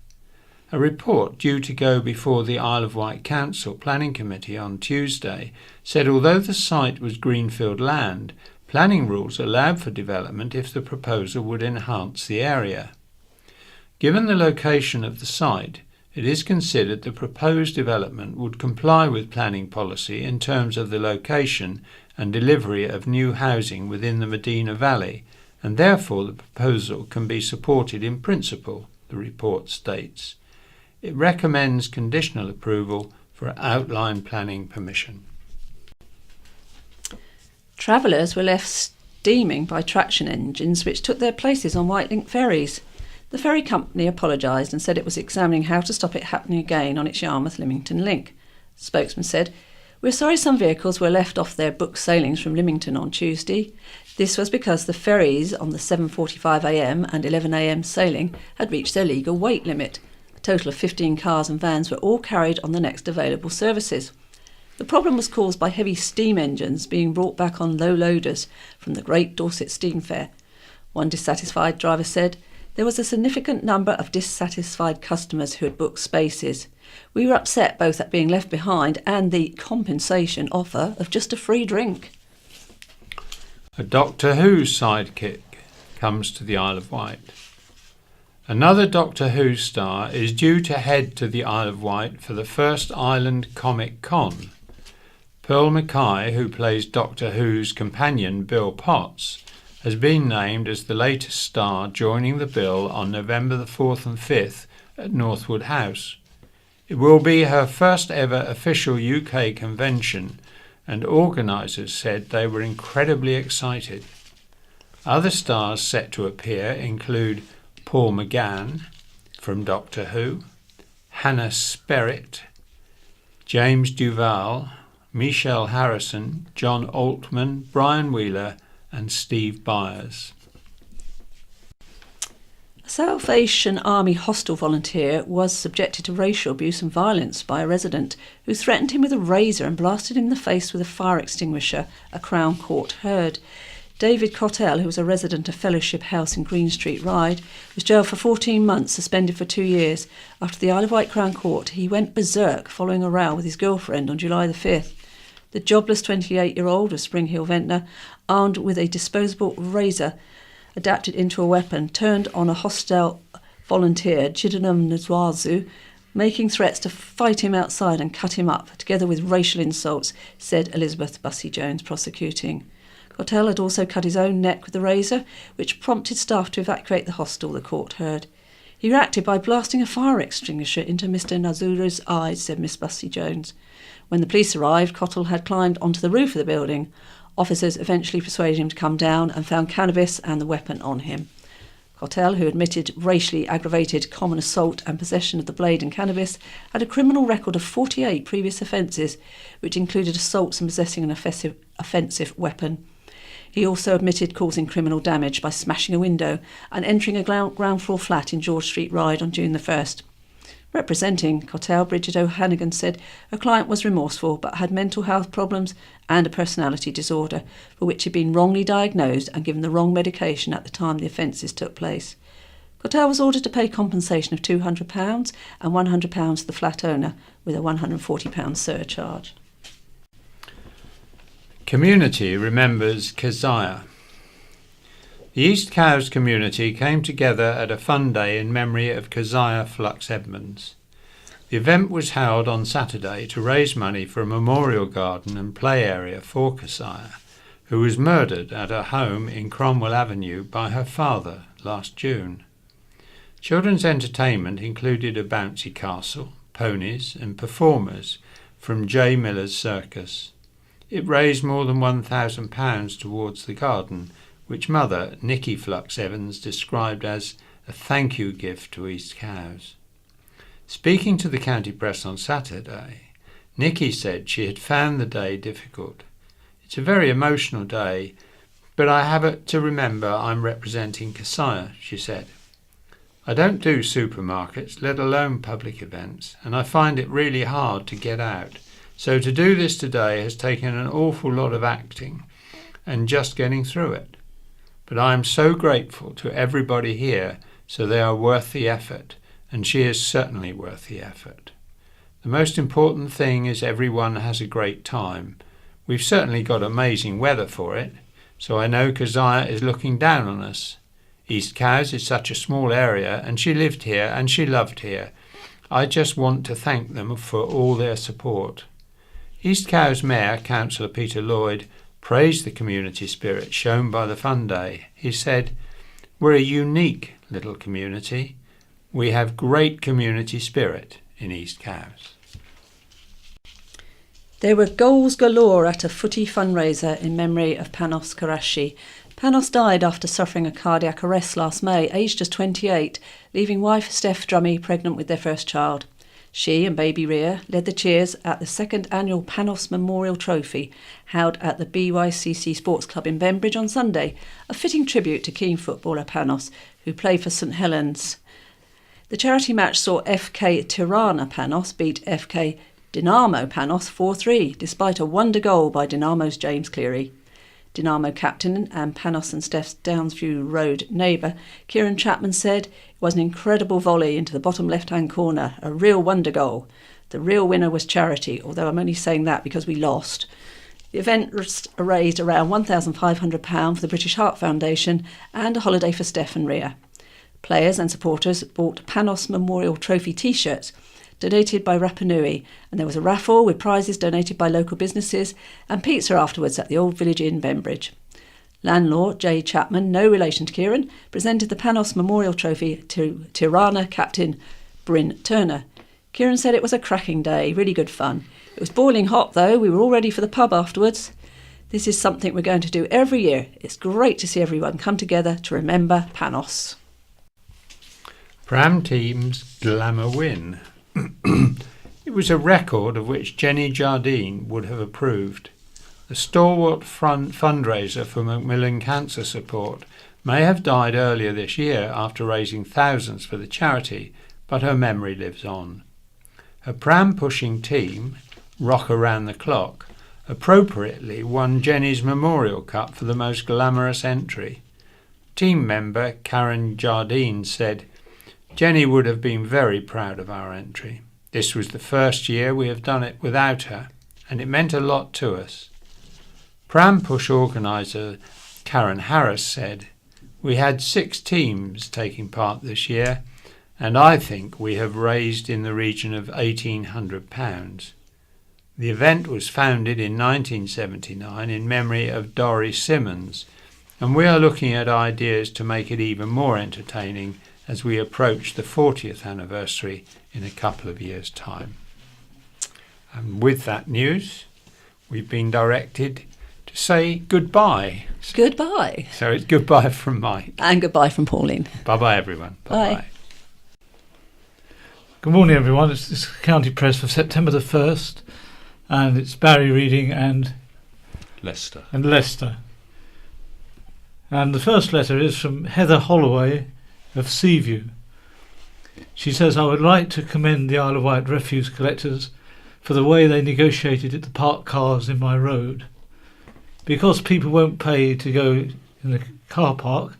A report due to go before the Isle of Wight Council Planning Committee on Tuesday said although the site was greenfield land, planning rules allowed for development if the proposal would enhance the area. Given the location of the site, it is considered the proposed development would comply with planning policy in terms of the location and delivery of new housing within the Medina Valley, and therefore the proposal can be supported in principle, the report states. It recommends conditional approval for outline planning permission. Travellers were left steaming by traction engines which took their places on Whitelink ferries. The ferry company apologised and said it was examining how to stop it happening again on its Yarmouth-Lymington link. The spokesman said, "We're sorry some vehicles were left off their booked sailings from Lymington on Tuesday. This was because the ferries on the 7:45am and 11am sailing had reached their legal weight limit. A total of 15 cars and vans were all carried on the next available services. The problem was caused by heavy steam engines being brought back on low loaders from the Great Dorset Steam Fair." One dissatisfied driver said, "There was a significant number of dissatisfied customers who had booked spaces. We were upset both at being left behind and the compensation offer of just a free drink." A Doctor Who sidekick comes to the Isle of Wight. Another Doctor Who star is due to head to the Isle of Wight for the first Island Comic Con. Pearl Mackay, who plays Doctor Who's companion Bill Potts, has been named as the latest star joining the bill on November the 4th and 5th at Northwood House. It will be her first ever official UK convention, and organisers said they were incredibly excited. Other stars set to appear include Paul McGann from Doctor Who, Hannah Sperritt, James Duval, Michelle Harrison, John Altman, Brian Wheeler and Steve Byers. A Salvation Army hostel volunteer was subjected to racial abuse and violence by a resident who threatened him with a razor and blasted him in the face with a fire extinguisher, a Crown Court heard. David Cotell, who was a resident of Fellowship House in Green Street, Ryde, was jailed for 14 months, suspended for 2 years. After the Isle of Wight Crown Court, he went berserk following a row with his girlfriend on July the 5th. The jobless 28-year-old of Spring Hill Ventnor, armed with a disposable razor adapted into a weapon, turned on a hostile volunteer, Chidanam Nzwazu, making threats to fight him outside and cut him up, together with racial insults, said Elizabeth Bussey-Jones, prosecuting. Cotell had also cut his own neck with the razor, which prompted staff to evacuate the hostel, the court heard. He reacted by blasting a fire extinguisher into Mr. Nazura's eyes, said Miss Bussey-Jones. When the police arrived, Cotell had climbed onto the roof of the building. Officers eventually persuaded him to come down and found cannabis and the weapon on him. Cotell, who admitted racially aggravated common assault and possession of the blade and cannabis, had a criminal record of 48 previous offences, which included assaults and possessing an offensive weapon. He also admitted causing criminal damage by smashing a window and entering a ground floor flat in George Street, Ryde on June the 1st. Representing Cotell, Bridget O'Hannigan said her client was remorseful but had mental health problems and a personality disorder for which he'd been wrongly diagnosed and given the wrong medication at the time the offences took place. Cotell was ordered to pay compensation of £200 and £100 to the flat owner with a £140 surcharge. Community remembers Keziah. The East Cowes community came together at a fun day in memory of Keziah Flux Edmonds. The event was held on Saturday to raise money for a memorial garden and play area for Keziah, who was murdered at her home in Cromwell Avenue by her father last June. Children's entertainment included a bouncy castle, ponies and performers from J. Miller's Circus. It raised more than £1,000 towards the garden, which mother, Nikki Flux Evans, described as a thank you gift to East Cowes. Speaking to the County Press on Saturday, Nikki said she had found the day difficult. It's a very emotional day, but I have it to remember I'm representing Keziah, she said. I don't do supermarkets, let alone public events, and I find it really hard to get out. So to do this today has taken an awful lot of acting and just getting through it. But I am so grateful to everybody here, so they are worth the effort, and she is certainly worth the effort. The most important thing is everyone has a great time. We've certainly got amazing weather for it, so I know Keziah is looking down on us. East Cowes is such a small area, and she lived here and she loved here. I just want to thank them for all their support. East Cowes Mayor, Councillor Peter Lloyd, praised the community spirit shown by the Fun Day. He said, "We're a unique little community. We have great community spirit in East Cowes." There were goals galore at a footy fundraiser in memory of Panos Karashi. Panos died after suffering a cardiac arrest last May, aged just 28, leaving wife Steph Drummy pregnant with their first child. She and baby Rhea led the cheers at the second annual Panos Memorial Trophy, held at the BYCC Sports Club in Bembridge on Sunday, a fitting tribute to keen footballer Panos, who played for St Helens. The charity match saw FK Tirana Panos beat FK Dinamo Panos 4-3, despite a wonder goal by Dinamo's James Cleary. Dinamo captain and Panos and Steph's Downsview Road neighbour, Kieran Chapman, said it was an incredible volley into the bottom left-hand corner, a real wonder goal. The real winner was charity, although I'm only saying that because we lost. The event raised around £1,500 for the British Heart Foundation and a holiday for Steph and Rhea. Players and supporters bought Panos Memorial Trophy T-shirts, donated by Rapa Nui, and there was a raffle with prizes donated by local businesses and pizza afterwards at the Old Village Inn, Bembridge. Landlord Jay Chapman, no relation to Kieran, presented the Panos Memorial Trophy to Tirana captain Bryn Turner. Kieran said it was a cracking day, really good fun. It was boiling hot though, we were all ready for the pub afterwards. This is something we're going to do every year. It's great to see everyone come together to remember Panos. Pram team's glamour win. It was a record of which Jenny Jardine would have approved. The stalwart fundraiser for Macmillan Cancer Support may have died earlier this year after raising thousands for the charity, but her memory lives on. Her pram-pushing team, Rock Around the Clock, appropriately won Jenny's Memorial Cup for the most glamorous entry. Team member Karen Jardine said, "Jenny would have been very proud of our entry. This was the first year we have done it without her, and it meant a lot to us." Pram Push organiser Karen Harris said, "We had 6 teams taking part this year, and I think we have raised in the region of £1,800. The event was founded in 1979 in memory of Dory Simmons, and we are looking at ideas to make it even more entertaining as we approach the 40th anniversary in a couple of years' time." And with that news, we've been directed to say goodbye. Goodbye. So it's goodbye from Mike. And goodbye from Pauline. Bye-bye, everyone. Bye-bye. Bye. Good morning, everyone. It's the County Press for September the 1st, and it's Barry reading and Leicester. And the first letter is from Heather Holloway of Seaview. She says, "I would like to commend the Isle of Wight refuse collectors for the way they negotiated at the parked cars in my road. Because people won't pay to go in the car park,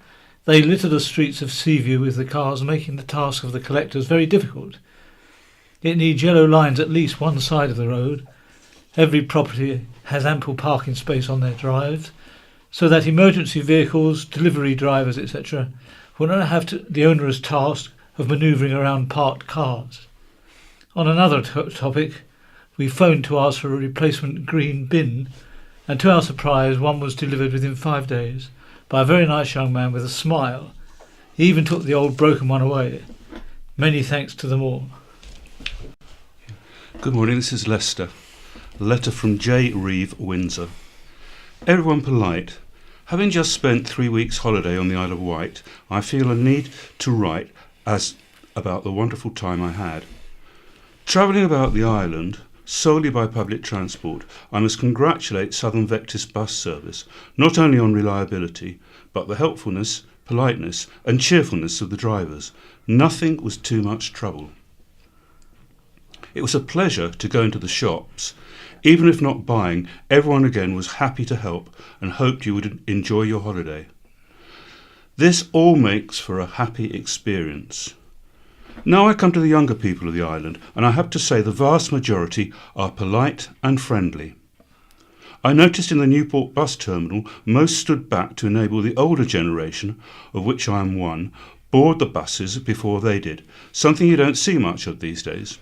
they litter the streets of Seaview with the cars, making the task of the collectors very difficult. It needs yellow lines at least one side of the road. Every property has ample parking space on their drives, so that emergency vehicles, delivery drivers, etc., will not have the onerous task of manoeuvring around parked cars. On another topic, we phoned to ask for a replacement green bin and to our surprise one was delivered within 5 days by a very nice young man with a smile. He even took the old broken one away. Many thanks to them all. Good morning, this is Leicester. A letter from J. Reeve, Windsor. Everyone polite. Having just spent 3 weeks holiday on the Isle of Wight, I feel a need to write about the wonderful time I had. Travelling about the island solely by public transport, I must congratulate Southern Vectis bus service, not only on reliability, but the helpfulness, politeness and cheerfulness of the drivers. Nothing was too much trouble. It was a pleasure to go into the shops. Even if not buying, everyone again was happy to help and hoped you would enjoy your holiday. This all makes for a happy experience. Now I come to the younger people of the island, and I have to say the vast majority are polite and friendly. I noticed in the Newport bus terminal most stood back to enable the older generation, of which I am one, board the buses before they did, something you don't see much of these days.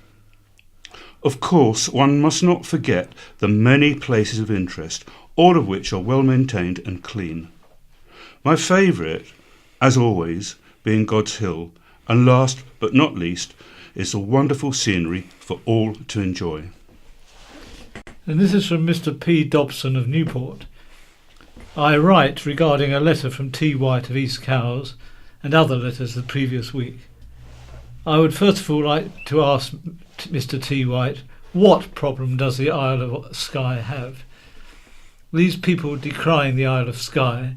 Of course, one must not forget the many places of interest, all of which are well maintained and clean. My favourite, as always, being God's Hill, and last but not least is the wonderful scenery for all to enjoy. And this is from Mr. P. Dobson of Newport. I write regarding a letter from T. Wight of East Cowes and other letters the previous week. I would first of all like to ask Mr. T. Wight, what problem does the Isle of Skye have? These people decrying the Isle of Skye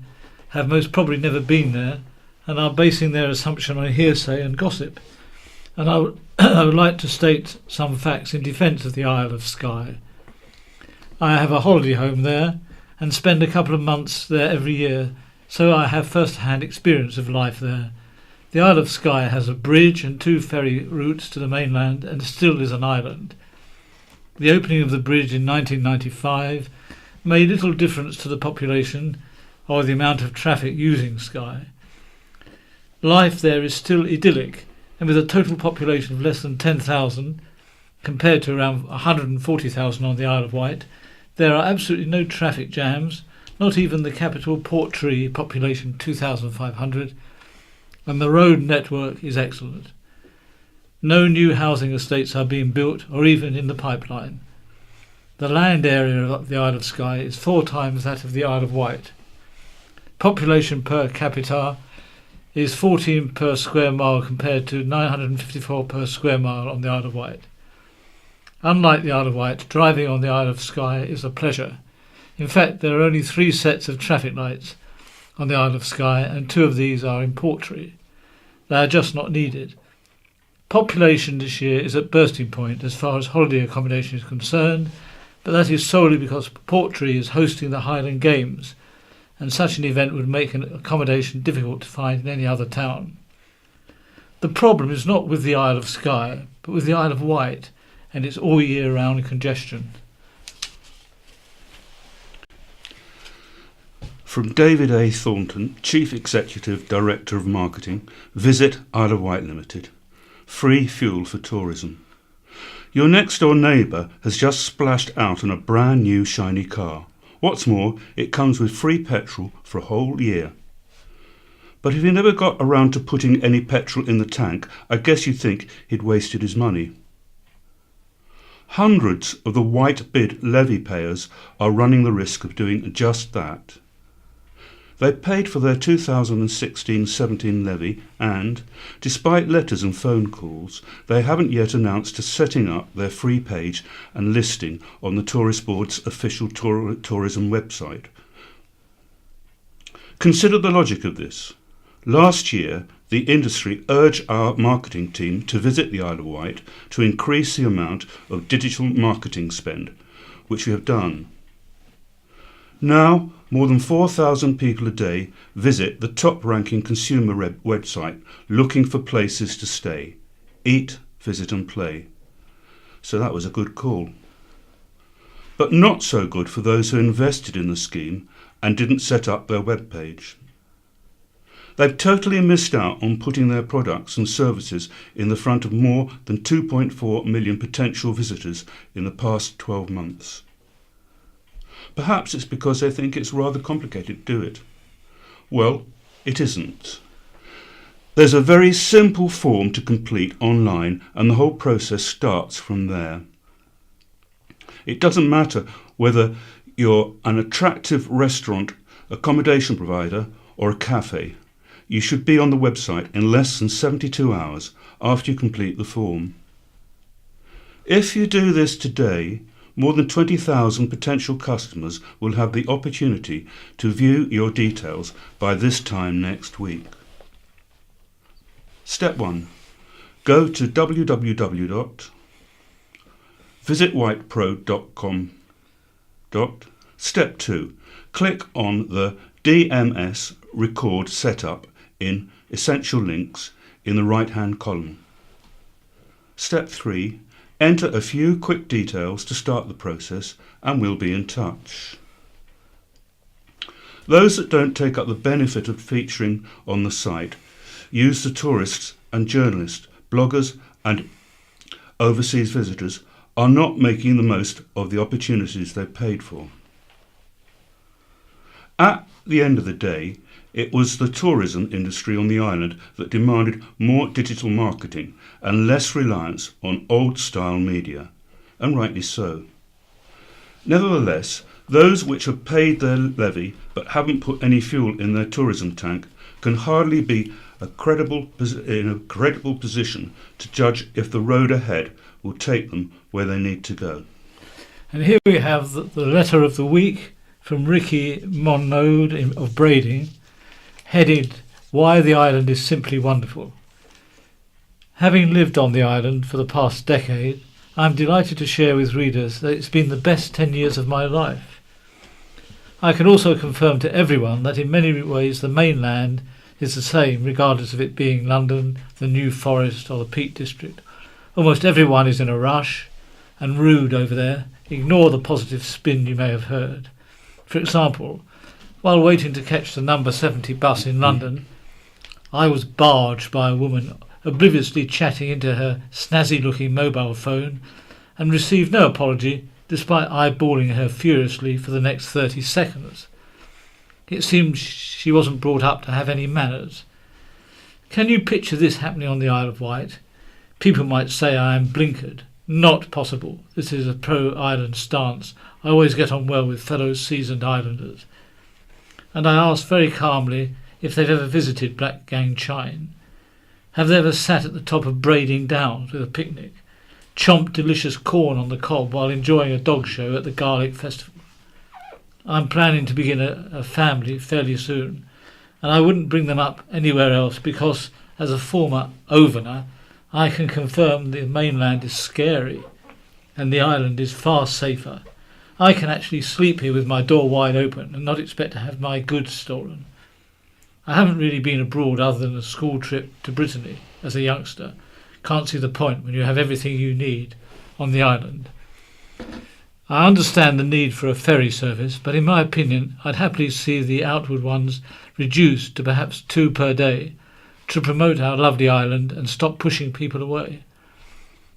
have most probably never been there and are basing their assumption on hearsay and gossip. And I would like to state some facts in defence of the Isle of Skye. I have a holiday home there and spend a couple of months there every year, so I have first-hand experience of life there. The Isle of Skye has a bridge and 2 ferry routes to the mainland and still is an island. The opening of the bridge in 1995 made little difference to the population or the amount of traffic using Skye. Life there is still idyllic, and with a total population of less than 10,000, compared to around 140,000 on the Isle of Wight, there are absolutely no traffic jams, not even the capital Portree population 2,500, and the road network is excellent. No new housing estates are being built or even in the pipeline. The land area of the Isle of Skye is 4 times that of the Isle of Wight. Population per capita is 14 per square mile compared to 954 per square mile on the Isle of Wight. Unlike the Isle of Wight, driving on the Isle of Skye is a pleasure. In fact, there are only 3 sets of traffic lights on the Isle of Skye, and 2 of these are in Portree. They are just not needed. Population this year is at bursting point as far as holiday accommodation is concerned, but that is solely because Portree is hosting the Highland Games, and such an event would make an accommodation difficult to find in any other town. The problem is not with the Isle of Skye, but with the Isle of Wight and its all-year-round congestion. From David A. Thornton, Chief Executive Director of Marketing, Visit Isle of Wight Limited. Free fuel for tourism. Your next-door neighbour has just splashed out on a brand new shiny car. What's more, it comes with free petrol for a whole year. But if he never got around to putting any petrol in the tank, I guess you'd think he'd wasted his money. Hundreds of the white bid levy payers are running the risk of doing just that. They paid for their 2016-17 levy and, despite letters and phone calls, they haven't yet announced setting up their free page and listing on the Tourist Board's official tourism website. Consider the logic of this. Last year, the industry urged our marketing team to visit the Isle of Wight to increase the amount of digital marketing spend, which we have done. Now, more than 4,000 people a day visit the top-ranking consumer website looking for places to stay, eat, visit and play. So that was a good call. But not so good for those who invested in the scheme and didn't set up their web page. They've totally missed out on putting their products and services in the front of more than 2.4 million potential visitors in the past 12 months. Perhaps it's because they think it's rather complicated to do it. Well, it isn't. There's a very simple form to complete online, and the whole process starts from there. It doesn't matter whether you're an attractive restaurant, accommodation provider, or a cafe. You should be on the website in less than 72 hours after you complete the form. If you do this today, more than 20,000 potential customers will have the opportunity to view your details by this time next week. Step 1. Go to www.visitwhitepro.com. Step 2. Click on the DMS Record Setup in Essential Links in the right-hand column. Step 3. Enter a few quick details to start the process and we'll be in touch. Those that don't take up the benefit of featuring on the site use the tourists and journalists, bloggers and overseas visitors are not making the most of the opportunities they paid for. At the end of the day, it was the tourism industry on the island that demanded more digital marketing and less reliance on old-style media, and rightly so. Nevertheless, those which have paid their levy but haven't put any fuel in their tourism tank can hardly be in a credible position to judge if the road ahead will take them where they need to go. And here we have the letter of the week from Ricky Monode of Brading, headed "Why the Island is Simply Wonderful." Having lived on the island for the past decade, I am delighted to share with readers that it's been the best 10 years of my life. I can also confirm to everyone that in many ways the mainland is the same, regardless of it being London, the New Forest or the Peak District. Almost everyone is in a rush and rude over there. Ignore the positive spin you may have heard. For example, while waiting to catch the number 70 bus in London, I was barged by a woman obliviously chatting into her snazzy-looking mobile phone and received no apology despite eyeballing her furiously for the next 30 seconds. It seems she wasn't brought up to have any manners. Can you picture this happening on the Isle of Wight? People might say I am blinkered. Not possible. This is a pro-island stance. I always get on well with fellow seasoned islanders. And I asked very calmly if they'd ever visited Black Gang Chine. Have they ever sat at the top of Brading Downs with a picnic, chomped delicious corn on the cob while enjoying a dog show at the Garlic Festival? I'm planning to begin a family fairly soon, and I wouldn't bring them up anywhere else because, as a former overner, I can confirm the mainland is scary and the island is far safer. I can actually sleep here with my door wide open and not expect to have my goods stolen. I haven't really been abroad other than a school trip to Brittany as a youngster. Can't see the point when you have everything you need on the island. I understand the need for a ferry service, but in my opinion I'd happily see the outward ones reduced to perhaps 2 per day to promote our lovely island and stop pushing people away.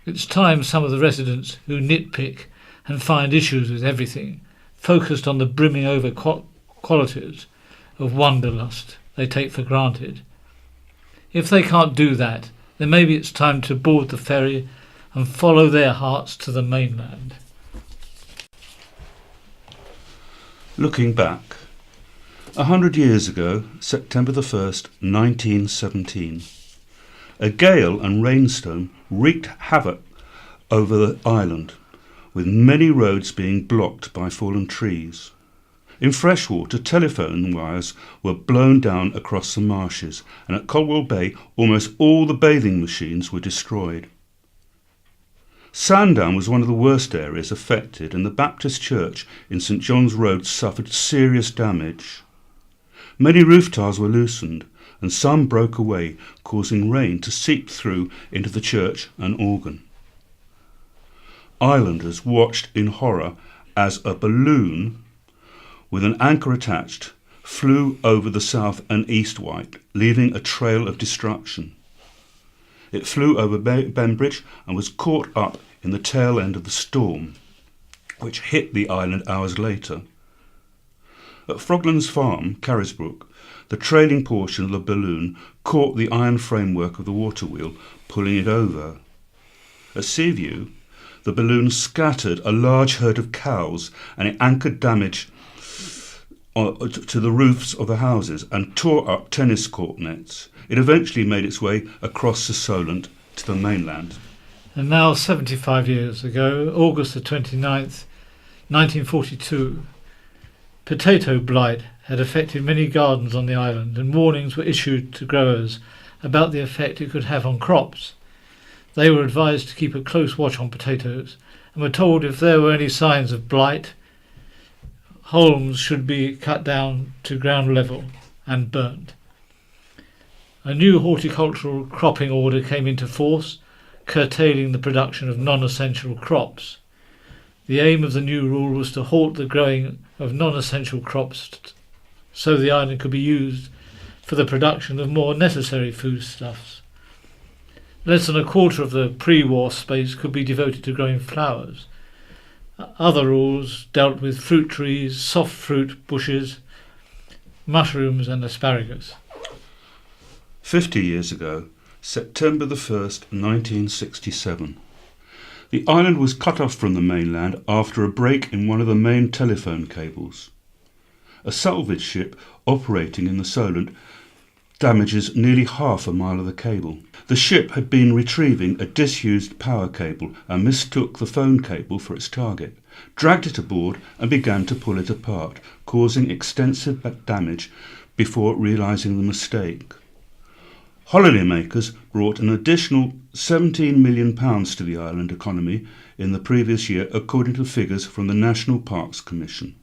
It's time some of the residents who nitpick and find issues with everything focused on the brimming over qualities of wanderlust they take for granted. If they can't do that, then maybe it's time to board the ferry and follow their hearts to the mainland. Looking back, 100 years ago, September the 1st, 1917, a gale and rainstorm wreaked havoc over the island, with many roads being blocked by fallen trees. In freshwater, telephone wires were blown down across the marshes, and at Colwell Bay, almost all the bathing machines were destroyed. Sandown was one of the worst areas affected, and the Baptist Church in St John's Road suffered serious damage. Many roof tiles were loosened, and some broke away, causing rain to seep through into the church and organ. Islanders watched in horror as a balloon with an anchor attached flew over the south and east Wight, leaving a trail of destruction. It flew over Bembridge and was caught up in the tail end of the storm, which hit the island hours later. At Froglands Farm, Carisbrook, the trailing portion of the balloon caught the iron framework of the water wheel, pulling it over. At Seaview, the balloon scattered a large herd of cows and it anchored damage to the roofs of the houses and tore up tennis court nets. It eventually made its way across the Solent to the mainland. And now 75 years ago, August the 29th, 1942, potato blight had affected many gardens on the island, and warnings were issued to growers about the effect it could have on crops. They were advised to keep a close watch on potatoes and were told if there were any signs of blight, holms should be cut down to ground level and burnt. A new horticultural cropping order came into force, curtailing the production of non-essential crops. The aim of the new rule was to halt the growing of non-essential crops so the island could be used for the production of more necessary foodstuffs. Less than a quarter of the pre-war space could be devoted to growing flowers. Other rules dealt with fruit trees, soft fruit bushes, mushrooms and asparagus. 50 years ago, September the 1st, 1967. The island was cut off from the mainland after a break in one of the main telephone cables. A salvage ship operating in the Solent damages nearly half a mile of the cable. The ship had been retrieving a disused power cable and mistook the phone cable for its target, dragged it aboard and began to pull it apart, causing extensive damage before realising the mistake. Holidaymakers brought an additional £17 million to the island economy in the previous year, according to figures from the National Parks Commission.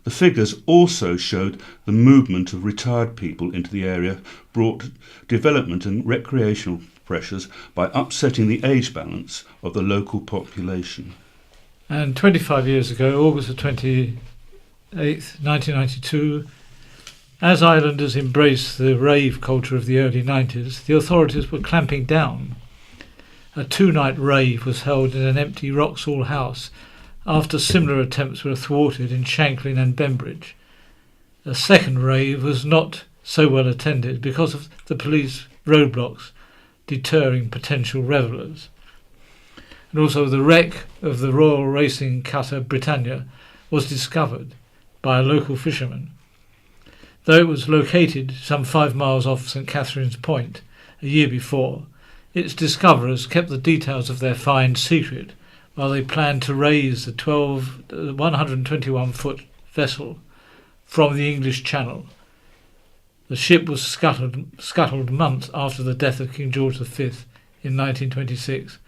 The figures also showed the movement of retired people into the area brought development and recreational pressures by upsetting the age balance of the local population. And 25 years ago, August the 28th, 1992, as islanders embraced the rave culture of the early 90s, the authorities were clamping down. A 2-night rave was held in an empty Wroxall house after similar attempts were thwarted in Shanklin and Bembridge. A second rave was not so well attended because of the police roadblocks deterring potential revellers. And also the wreck of the Royal Racing cutter Britannia was discovered by a local fisherman. Though it was located some 5 miles off St Catherine's Point a year before, its discoverers kept the details of their find secret while they planned to raise the 121-foot vessel from the English Channel. The ship was scuttled months after the death of King George V in 1926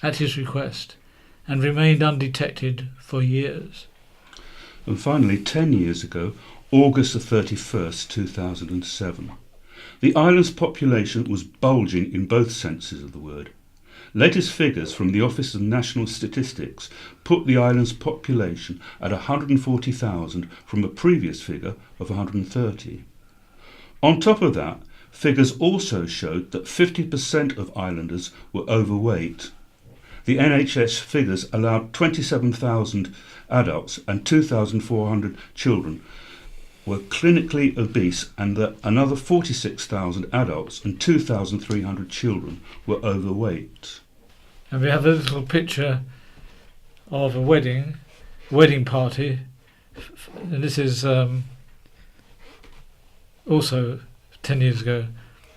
at his request and remained undetected for years. And finally, 10 years ago, August the 31st, 2007. The island's population was bulging in both senses of the word. Latest figures from the Office of National Statistics put the island's population at 140,000 from a previous figure of 130. On top of that, figures also showed that 50% of islanders were overweight. The NHS figures allowed 27,000 adults and 2,400 children were clinically obese, and that another 46,000 adults and 2,300 children were overweight. And we have a little picture of a wedding party, and this is also 10 years ago.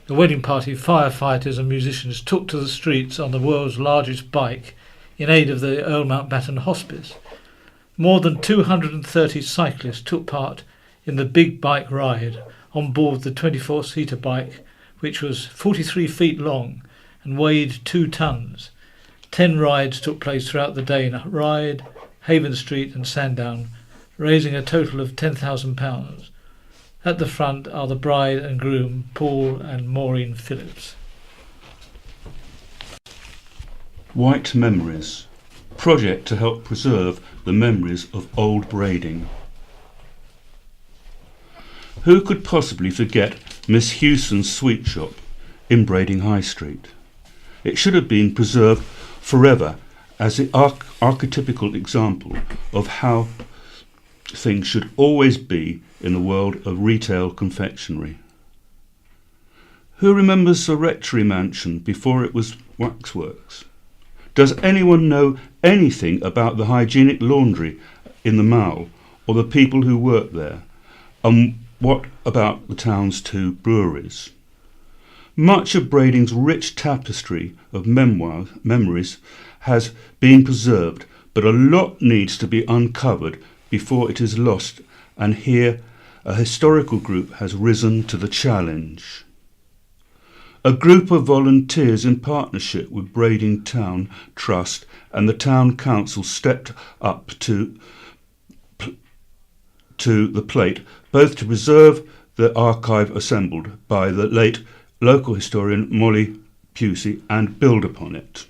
The wedding party, firefighters and musicians took to the streets on the world's largest bike in aid of the Earl Mountbatten Hospice. More than 230 cyclists took part in the big bike ride on board the 24-seater bike, which was 43 feet long and weighed 2 tons. 10 rides took place throughout the day in Ryde, Haven Street and Sandown, raising a total of £10,000. At the front are the bride and groom, Paul and Maureen Phillips. Wight Memories, project to help preserve the memories of old Brading. Who could possibly forget Miss Hewson's sweet shop in Brading High Street? It should have been preserved forever as the archetypical example of how thing should always be in the world of retail confectionery. Who remembers the Rectory Mansion before it was waxworks? Does anyone know anything about the hygienic laundry in the Mall or the people who work there? And what about the town's 2 breweries? Much of Brading's rich tapestry of memories has been preserved, but a lot needs to be uncovered before it is lost, and here a historical group has risen to the challenge. A group of volunteers in partnership with Brading Town Trust and the Town Council stepped up to the plate, both to preserve the archive assembled by the late local historian Molly Pusey and build upon it.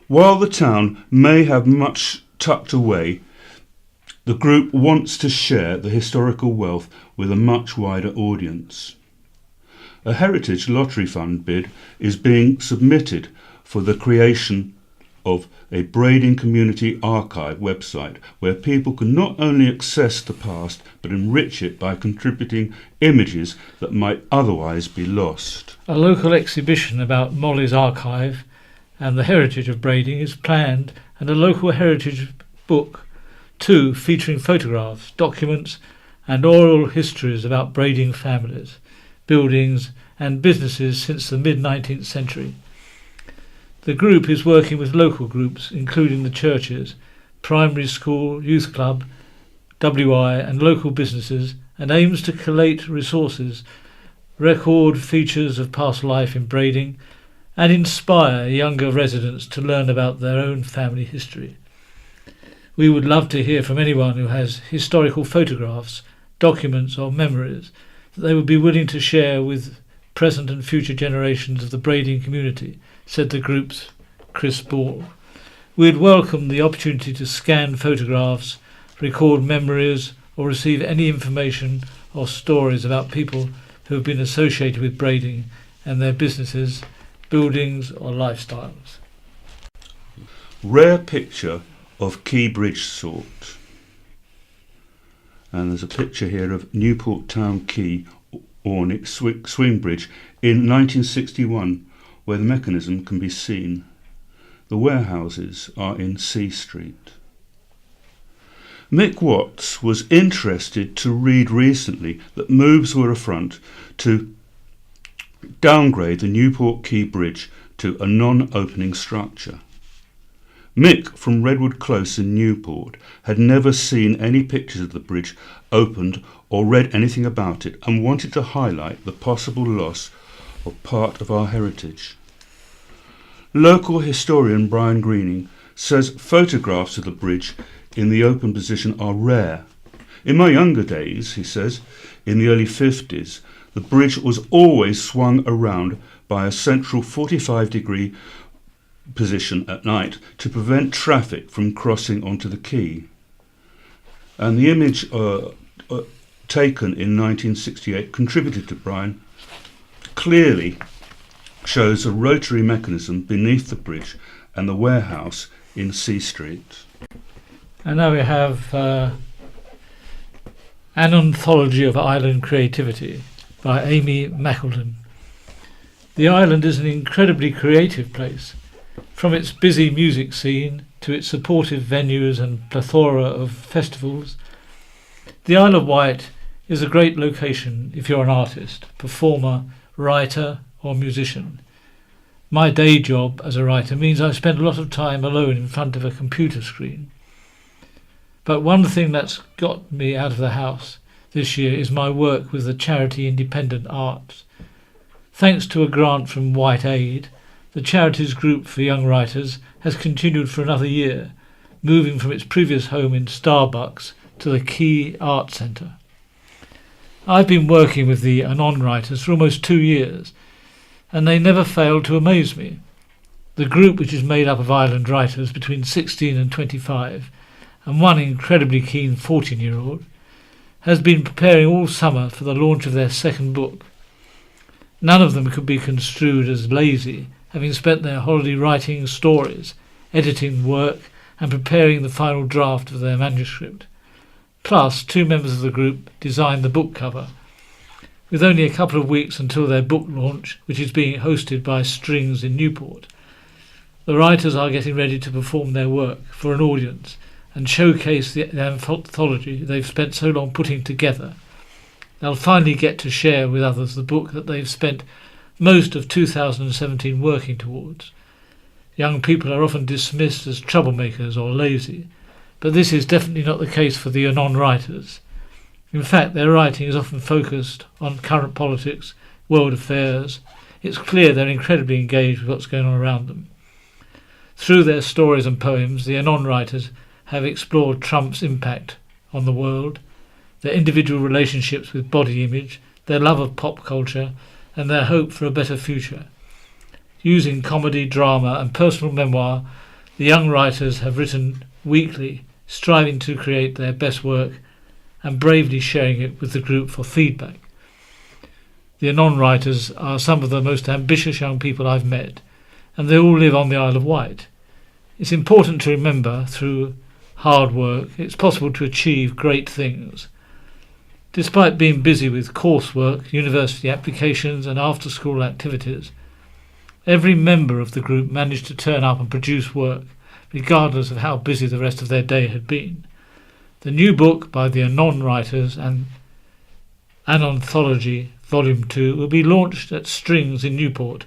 While the town may have much tucked away, the group wants to share the historical wealth with a much wider audience. A Heritage Lottery Fund bid is being submitted for the creation of a Brading Community Archive website where people can not only access the past but enrich it by contributing images that might otherwise be lost. A local exhibition about Molly's archive and the heritage of Brading is planned, and a local heritage book too, featuring photographs, documents and oral histories about Brading families, buildings and businesses since the mid-19th century. The group is working with local groups, including the churches, primary school, youth club, WI and local businesses, and aims to collate resources, record features of past life in Brading, and inspire younger residents to learn about their own family history. We would love to hear from anyone who has historical photographs, documents or memories that they would be willing to share with present and future generations of the Brading community, said the group's Chris Ball. We'd welcome the opportunity to scan photographs, record memories or receive any information or stories about people who have been associated with Brading and their businesses, buildings or lifestyles. Rare picture of Key Bridge sort. And there's a picture here of Newport Town Quay Ornick swing bridge in 1961 where the mechanism can be seen. The warehouses are in C Street. Mick Watts was interested to read recently that moves were afoot to downgrade the Newport Quay Bridge to a non-opening structure. Mick from Redwood Close in Newport had never seen any pictures of the bridge opened or read anything about it and wanted to highlight the possible loss of part of our heritage. Local historian Brian Greening says photographs of the bridge in the open position are rare. In my younger days, he says, in the early 50s, the bridge was always swung around by a central 45-degree position at night to prevent traffic from crossing onto the quay. And the image taken in 1968 contributed to Brian clearly shows a rotary mechanism beneath the bridge and the warehouse in C Street. And now we have an anthology of island creativity by Amy Mackelden. The island is an incredibly creative place. From its busy music scene to its supportive venues and plethora of festivals, the Isle of Wight is a great location if you're an artist, performer, writer or musician. My day job as a writer means I spend a lot of time alone in front of a computer screen. But one thing that's got me out of the house this year is my work with the charity Independent Arts. Thanks to a grant from Wight Aid, the charity's group for young writers has continued for another year, moving from its previous home in Starbucks to the Quay Art Centre. I've been working with the Anon writers for almost 2 years, and they never fail to amaze me. The group, which is made up of island writers between 16 and 25, and one incredibly keen 14-year-old, has been preparing all summer for the launch of their second book. None of them could be construed as lazy, having spent their holiday writing stories, editing work and preparing the final draft of their manuscript. Plus, 2 members of the group designed the book cover. With only a couple of weeks until their book launch, which is being hosted by Strings in Newport, the writers are getting ready to perform their work for an audience and showcase the anthology they've spent so long putting together. They'll finally get to share with others the book that they've spent most of 2017 working towards. Young people are often dismissed as troublemakers or lazy, but this is definitely not the case for the Anon writers. In fact, their writing is often focused on current politics, world affairs. It's clear they're incredibly engaged with what's going on around them. Through their stories and poems, the Anon writers have explored Trump's impact on the world, their individual relationships with body image, their love of pop culture, and their hope for a better future. Using comedy, drama, and personal memoir, the young writers have written weekly, striving to create their best work and bravely sharing it with the group for feedback. The Anon writers are some of the most ambitious young people I've met, and they all live on the Isle of Wight. It's important to remember, through hard work, it's possible to achieve great things. Despite being busy with coursework, university applications and after-school activities, every member of the group managed to turn up and produce work, regardless of how busy the rest of their day had been. The new book by the Anon writers and an anthology, Volume 2, will be launched at Strings in Newport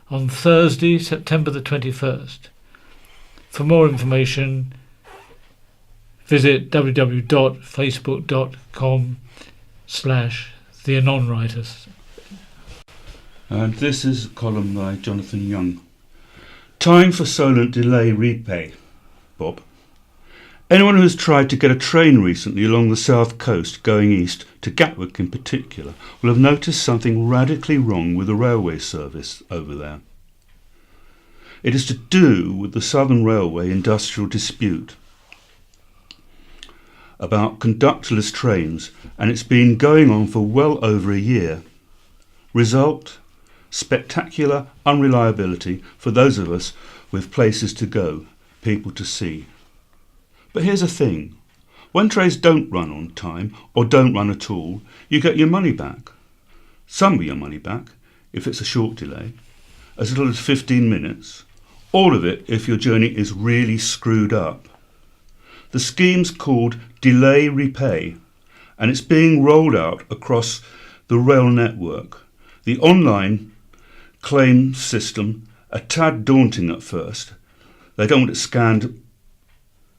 on Thursday, September the 21st. For more information, visit www.facebook.com/theanonwriters. And this is a column by Jonathan Young. Time for Solent delay repay, Bob. Anyone who has tried to get a train recently along the south coast going east, to Gatwick in particular, will have noticed something radically wrong with the railway service over there. It is to do with the Southern Railway industrial dispute about conductorless trains, and it's been going on for well over a year. Result? Spectacular unreliability for those of us with places to go, people to see. But here's the thing. When trains don't run on time, or don't run at all, you get your money back. Some of your money back, if it's a short delay, as little as 15 minutes. All of it if your journey is really screwed up. The scheme's called Delay Repay, and it's being rolled out across the rail network. The online claim system, a tad daunting at first. They don't want it scanned.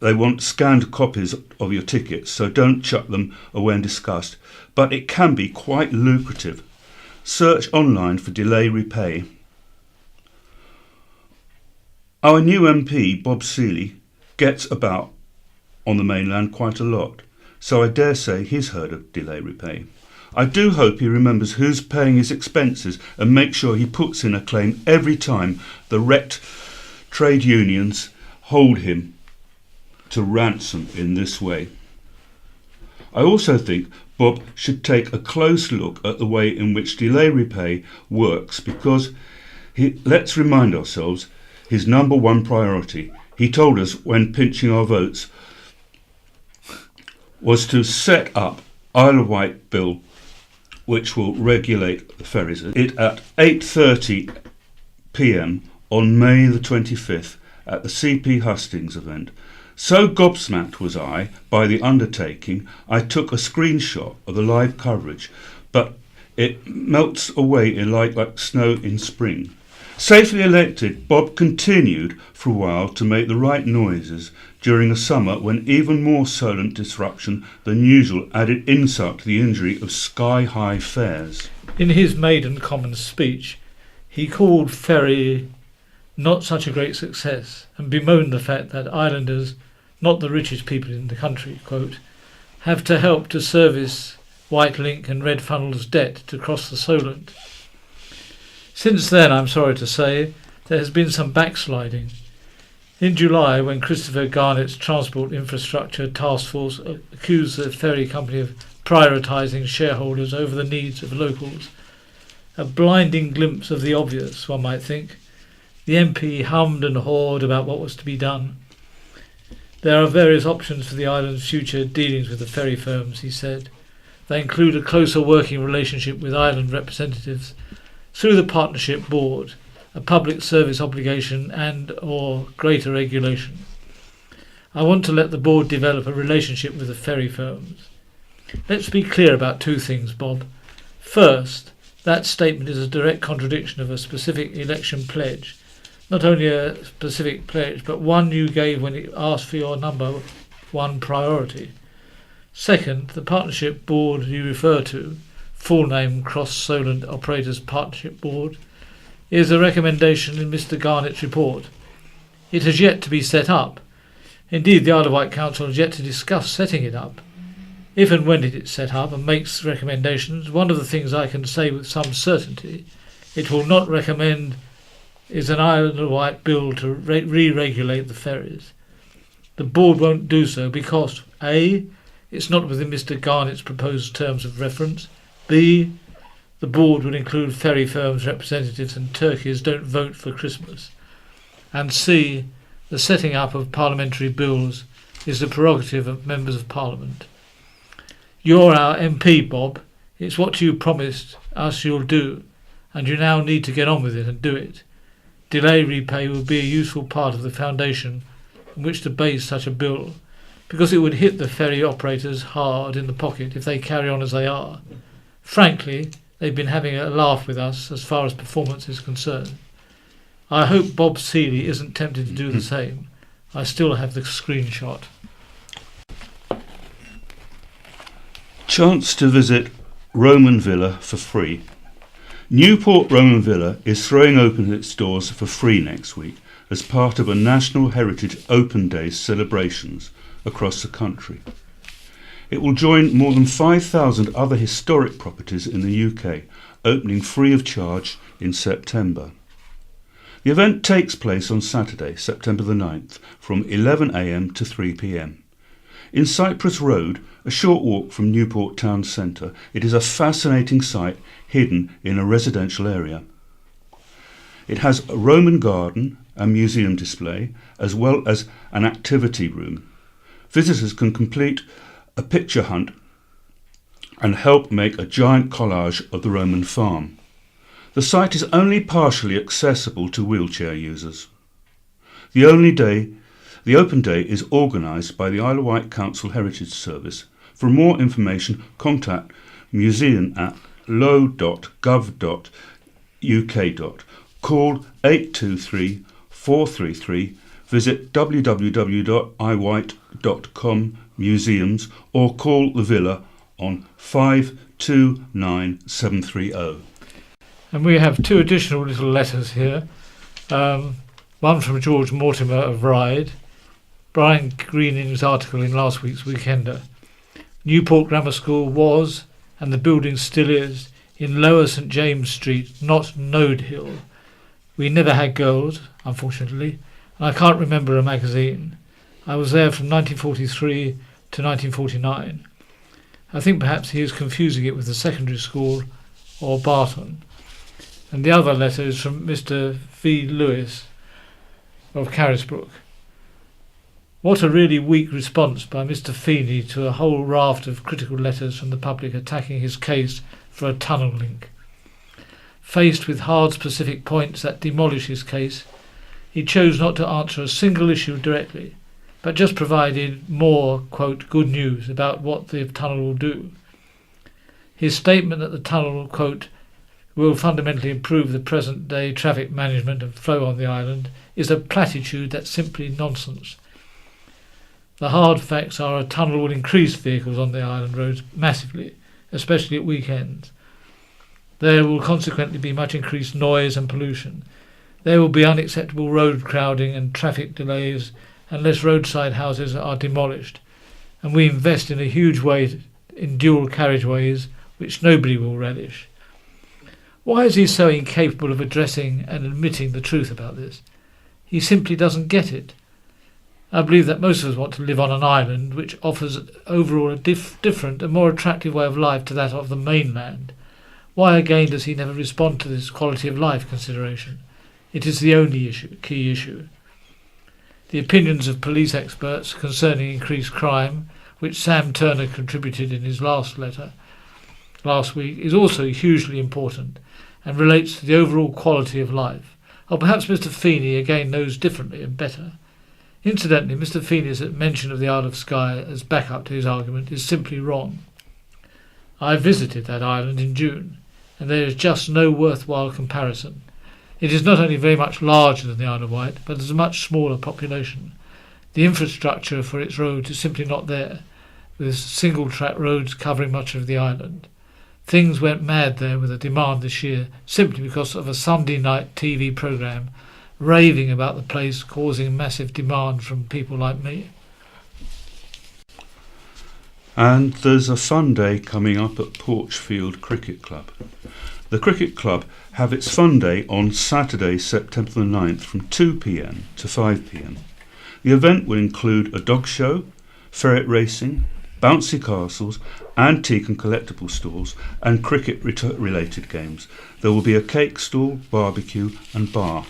They want scanned copies of your tickets, so don't chuck them away in disgust. But it can be quite lucrative. Search online for Delay Repay. Our new MP, Bob Seeley, gets about on the mainland quite a lot, so I dare say he's heard of Delay Repay. I do hope he remembers who's paying his expenses and makes sure he puts in a claim every time the wrecked trade unions hold him to ransom in this way. I also think Bob should take a close look at the way in which Delay Repay works, because let's remind ourselves, his number one priority, he told us when pinching our votes, was to set up Isle of Wight Bill, which will regulate the ferries. It at 8:30 p.m. on May the 25th at the CP Hustings event. So gobsmacked was I by the undertaking, I took a screenshot of the live coverage, but it melts away like snow in spring. Safely elected, Bob continued for a while to make the right noises during a summer when even more Solent disruption than usual added insult to the injury of sky-high fares. In his maiden Commons speech, he called ferry not such a great success and bemoaned the fact that islanders, not the richest people in the country, quote, have to help to service White Link and Red Funnel's debt to cross the Solent. Since then, I'm sorry to say, there has been some backsliding. In July, when Christopher Garnett's Transport Infrastructure Task Force accused the ferry company of prioritising shareholders over the needs of locals, a blinding glimpse of the obvious, one might think, the MP hummed and hawed about what was to be done. There are various options for the island's future dealings with the ferry firms, he said. They include a closer working relationship with island representatives through the partnership board, a public service obligation and/or greater regulation. I want to let the board develop a relationship with the ferry firms. Let's be clear about two things, Bob. First, that statement is a direct contradiction of a specific election pledge. Not only a specific pledge, but one you gave when it asked for your number one priority. Second, the partnership board you refer to, full name Cross Solent Operators Partnership Board, is a recommendation in Mr Garnett's report. It has yet to be set up. Indeed, the Isle of Wight Council has yet to discuss setting it up. If and when it is set up and makes recommendations, one of the things I can say with some certainty it will not recommend is an Isle of Wight bill to re-regulate the ferries. The board won't do so because A, it's not within Mr Garnett's proposed terms of reference, B, the board would include ferry firms' representatives and turkeys don't vote for Christmas, and C, the setting up of parliamentary bills is the prerogative of members of Parliament. You're our MP, Bob. It's what you promised us you'll do, and you now need to get on with it and do it. Delay repay will be a useful part of the foundation on which to base such a bill, because it would hit the ferry operators hard in the pocket if they carry on as they are. Frankly, they've been having a laugh with us as far as performance is concerned. I hope Bob Seeley isn't tempted to do the same. I still have the screenshot. Chance to visit Roman Villa for free. Newport Roman Villa is throwing open its doors for free next week as part of a National Heritage Open Days celebrations across the country. It will join more than 5,000 other historic properties in the UK, opening free of charge in September. The event takes place on Saturday, September the 9th, from 11 a.m. to 3 p.m. In Cyprus Road, a short walk from Newport town centre, it is a fascinating site hidden in a residential area. It has a Roman garden, a museum display, as well as an activity room. Visitors can complete a picture hunt and help make a giant collage of the Roman farm. The site is only partially accessible to wheelchair users. The open day is organised by the Isle of Wight Council Heritage Service. For more information, contact museum at low.gov.uk. Call 823 433, visit www.iwight.com museums or call the villa on 529730. And we have two additional little letters here. One from George Mortimer of Ryde, Brian Greening's article in last week's Weekender. Newport Grammar School was, and the building still is, in Lower St James Street, not Node Hill. We never had girls, unfortunately, and I can't remember a magazine. I was there from 1943 to 1949. I think perhaps he is confusing it with the secondary school or Barton. And the other letter is from Mr V. Lewis of Carisbrook. What a really weak response by Mr Feeney to a whole raft of critical letters from the public attacking his case for a tunnel link. Faced with hard specific points that demolish his case, he chose not to answer a single issue directly, but just provided more, quote, good news about what the tunnel will do. His statement that the tunnel, quote, will fundamentally improve the present-day traffic management and flow on the island is a platitude that's simply nonsense. The hard facts are a tunnel will increase vehicles on the island roads massively, especially at weekends. There will consequently be much increased noise and pollution. There will be unacceptable road crowding and traffic delays unless roadside houses are demolished, and we invest in a huge way in dual carriageways which nobody will relish. Why is he so incapable of addressing and admitting the truth about this? He simply doesn't get it. I believe that most of us want to live on an island which offers overall a different and more attractive way of life to that of the mainland. Why again does he never respond to this quality of life consideration? It is the only key issue. The opinions of police experts concerning increased crime, which Sam Turner contributed in his last letter last week, is also hugely important and relates to the overall quality of life. Or perhaps Mr. Feeney again knows differently and better. Incidentally, Mr. Feeney's mention of the Isle of Skye as backup to his argument is simply wrong. I visited that island in June, and there is just no worthwhile comparison. It is not only very much larger than the Isle of Wight, but has a much smaller population. The infrastructure for its roads is simply not there, with single-track roads covering much of the island. Things went mad there with a demand this year, simply because of a Sunday night TV programme raving about the place, causing massive demand from people like me. And there's a fun day coming up at Porchfield Cricket Club. The Cricket Club have its fun day on Saturday, September the 9th from 2 p.m. to 5 p.m. The event will include a dog show, ferret racing, bouncy castles, antique and collectible stalls, and cricket-related games. There will be a cake stall, barbecue and bar.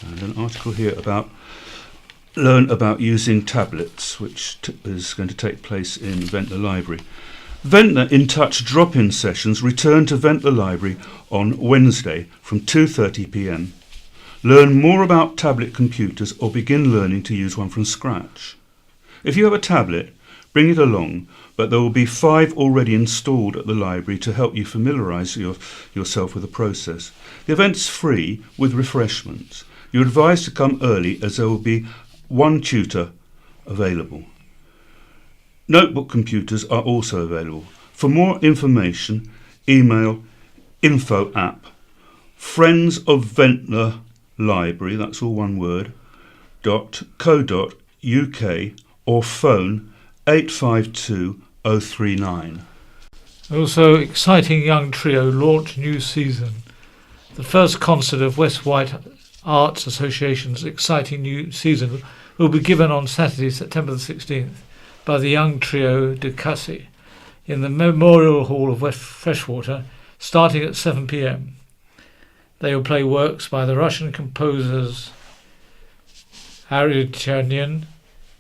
And an article here about learn about using tablets, which is going to take place in Ventnor Library. Ventnor In Touch drop-in sessions return to Ventnor Library on Wednesday from 2:30 p.m. Learn more about tablet computers or begin learning to use one from scratch. If you have a tablet, bring it along, but there will be 5 already installed at the library to help you familiarise yourself with the process. The event's free with refreshments. You're advised to come early as there will be 1 tutor available. Notebook computers are also available. For more information, email info@, Friends of Ventnor Library, that's all one word, .co.uk or phone 852 039. Also, exciting young trio launch new season. The first concert of West Wight Arts Association's exciting new season will be given on Saturday, September the 16th by the young trio De Cassie in the Memorial Hall of West Freshwater, starting at 7 p.m. They will play works by the Russian composers Aryutyunian,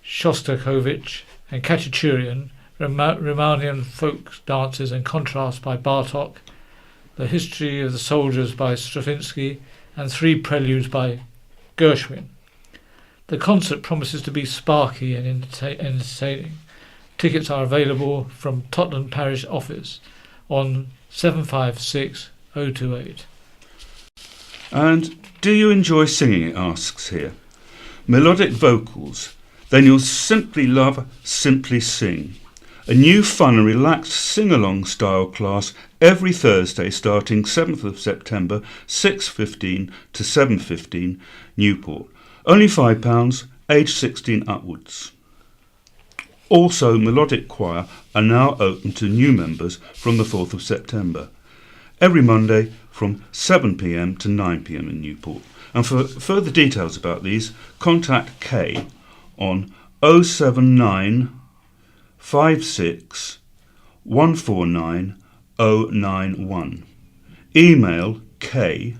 Shostakovich and Khachaturian, Romanian folk dances and contrasts by Bartok, the history of the soldiers by Stravinsky, and 3 preludes by Gershwin. The concert promises to be sparky and entertaining. Tickets are available from Totland Parish Office on 756 028. And do you enjoy singing, it asks here? Melodic vocals? Then you'll simply love Simply Sing. A new fun and relaxed sing-along style class every Thursday starting 7th of September, 6:15 to 7:15, Newport. Only £5, age 16 upwards. Also, Melodic Choir are now open to new members from the 4th of September. Every Monday from 7 p.m. to 9 p.m. in Newport. And for further details about these, contact Kay on 079 56 149 091. Email Kay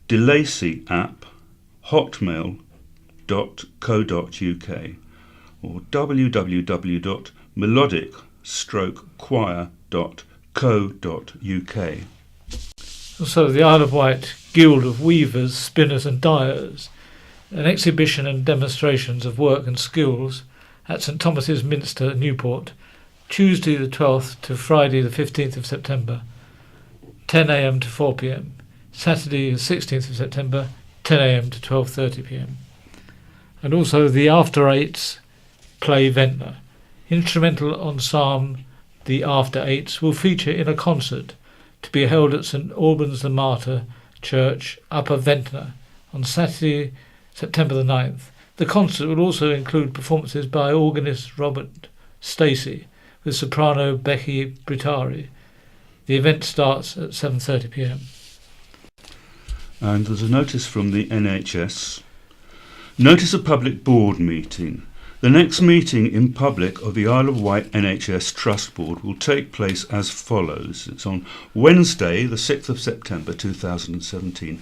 delacey@hotmail.co.uk or www.melodic-choir.co.uk. Also, the Isle of Wight Guild of Weavers, Spinners and Dyers, an exhibition and demonstrations of work and skills at St Thomas's Minster, Newport, Tuesday the 12th to Friday the 15th of September, 10 a.m. to 4 p.m. Saturday the 16th of September, 10 a.m. to 12:30 p.m. And also the After Eights play Ventnor. Instrumental ensemble The After Eights will feature in a concert to be held at St Albans the Martyr Church, Upper Ventnor, on Saturday, September the 9th. The concert will also include performances by organist Robert Stacey with soprano Becky Brittari. The event starts at 7:30 p.m. And there's a notice from the NHS. Notice of public board meeting. The next meeting in public of the Isle of Wight NHS Trust Board will take place as follows. It's on Wednesday, the 6th of September 2017,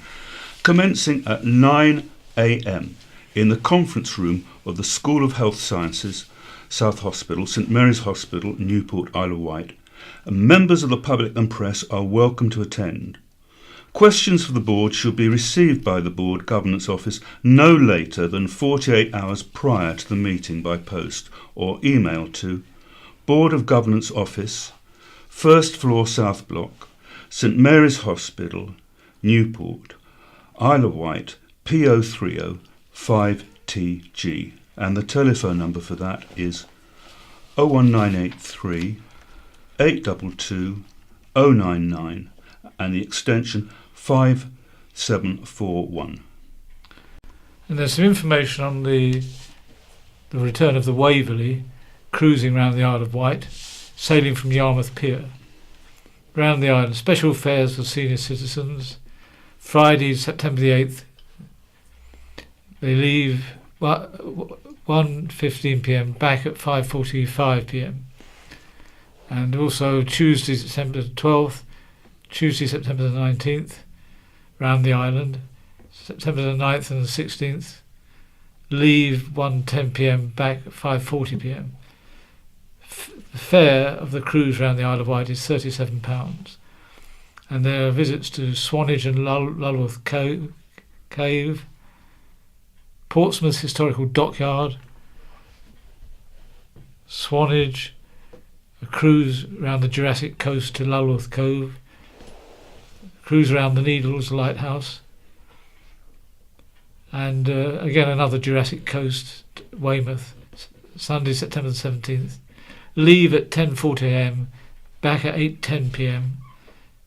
commencing at 9 a.m. in the conference room of the School of Health Sciences, South Hospital, St Mary's Hospital, Newport, Isle of Wight, and members of the public and press are welcome to attend. Questions for the board should be received by the Board Governance Office no later than 48 hours prior to the meeting by post or email to Board of Governance Office, 1st floor South Block, St Mary's Hospital, Newport, Isle of Wight, PO 305TG, and the telephone number for that is 01983 822 099 and the extension 5741. And there's some information on the return of the Waverley cruising around the Isle of Wight, sailing from Yarmouth Pier. Round the island, special fares for senior citizens. Friday, September the 8th, they leave 1:15 p.m, back at 5:45 p.m. And also Tuesday, September the 12th, Tuesday, September the 19th, round the island. September the 9th and the 16th, leave 1:10 p.m, back at 5:40 p.m. The fare of the cruise around the Isle of Wight is £37. And there are visits to Swanage and Lulworth Cave, Portsmouth Historical Dockyard, Swanage, a cruise around the Jurassic Coast to Lulworth Cove, cruise around the Needles Lighthouse, and again another Jurassic Coast, Weymouth, Sunday, September the 17th. Leave at 10:40 a.m, back at 8:10 p.m.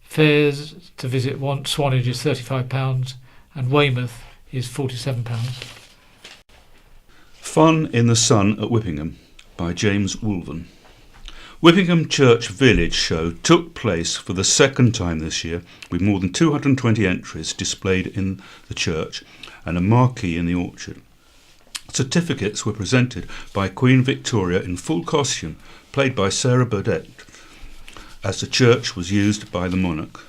Fares to visit Swanage is £35 and Weymouth is £47. Fun in the Sun at Whippingham by James Woolven. Whippingham Church Village Show took place for the second time this year, with more than 220 entries displayed in the church and a marquee in the orchard. Certificates were presented by Queen Victoria in full costume, played by Sarah Burdett, as the church was used by the monarch.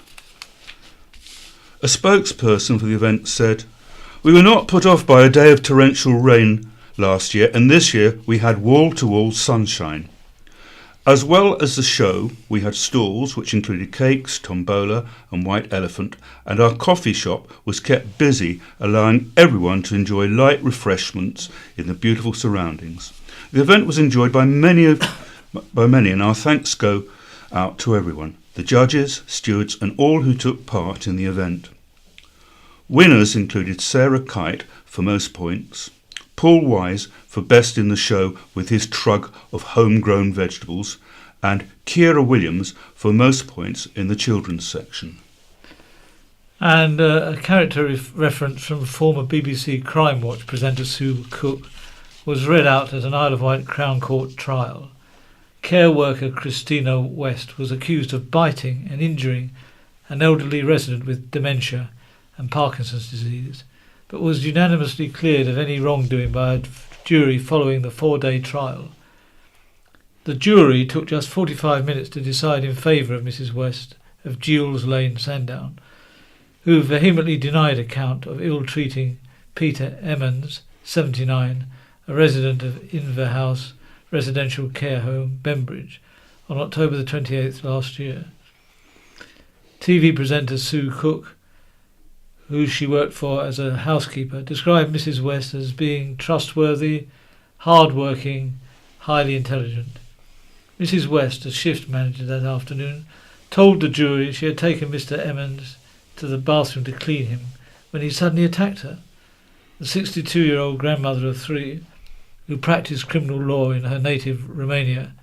A spokesperson for the event said, "We were not put off by a day of torrential rain last year, and this year we had wall-to-wall sunshine. As well as the show, we had stalls which included cakes, tombola and white elephant, and our coffee shop was kept busy, allowing everyone to enjoy light refreshments in the beautiful surroundings. The event was enjoyed by many, and our thanks go out to everyone, the judges, stewards and all who took part in the event. Winners included Sarah Kite for most points, Paul Wise for best in the show with his trug of homegrown vegetables, and Ciara Williams for most points in the children's section." And a character reference from former BBC Crime Watch presenter Sue Cook was read out at an Isle of Wight Crown Court trial. Care worker Christina West was accused of biting and injuring an elderly resident with dementia and Parkinson's disease, but was unanimously cleared of any wrongdoing by a jury following the 4-day trial. The jury took just 45 minutes to decide in favour of Mrs West of Jules Lane, Sandown, who vehemently denied account of ill-treating Peter Emmons, 79, a resident of Inver House Residential Care Home, Bembridge, on October the 28th last year. TV presenter Sue Cook, who she worked for as a housekeeper, described Mrs West as being trustworthy, hard-working, highly intelligent. Mrs West, a shift manager that afternoon, told the jury she had taken Mr Emmons to the bathroom to clean him when he suddenly attacked her. The 62-year-old grandmother of 3, who practised criminal law in her native Romania,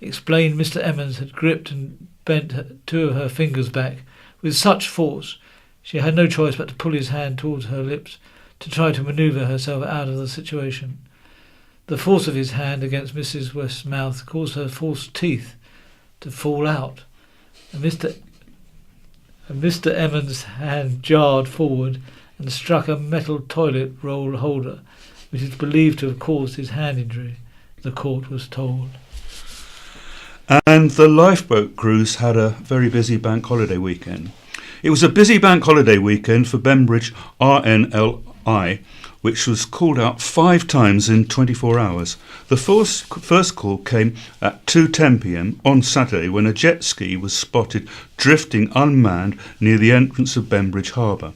explained Mr Emmons had gripped and bent 2 of her fingers back with such force she had no choice but to pull his hand towards her lips to try to manoeuvre herself out of the situation. The force of his hand against Mrs West's mouth caused her false teeth to fall out, and Mr Emmons' hand jarred forward and struck a metal toilet roll holder, which is believed to have caused his hand injury, the court was told. And the lifeboat cruise had a very busy bank holiday weekend. It was a busy bank holiday weekend for Bembridge RNLI, which was called out 5 times in 24 hours. The first call came at 2:10 p.m. on Saturday when a jet ski was spotted drifting unmanned near the entrance of Bembridge Harbour.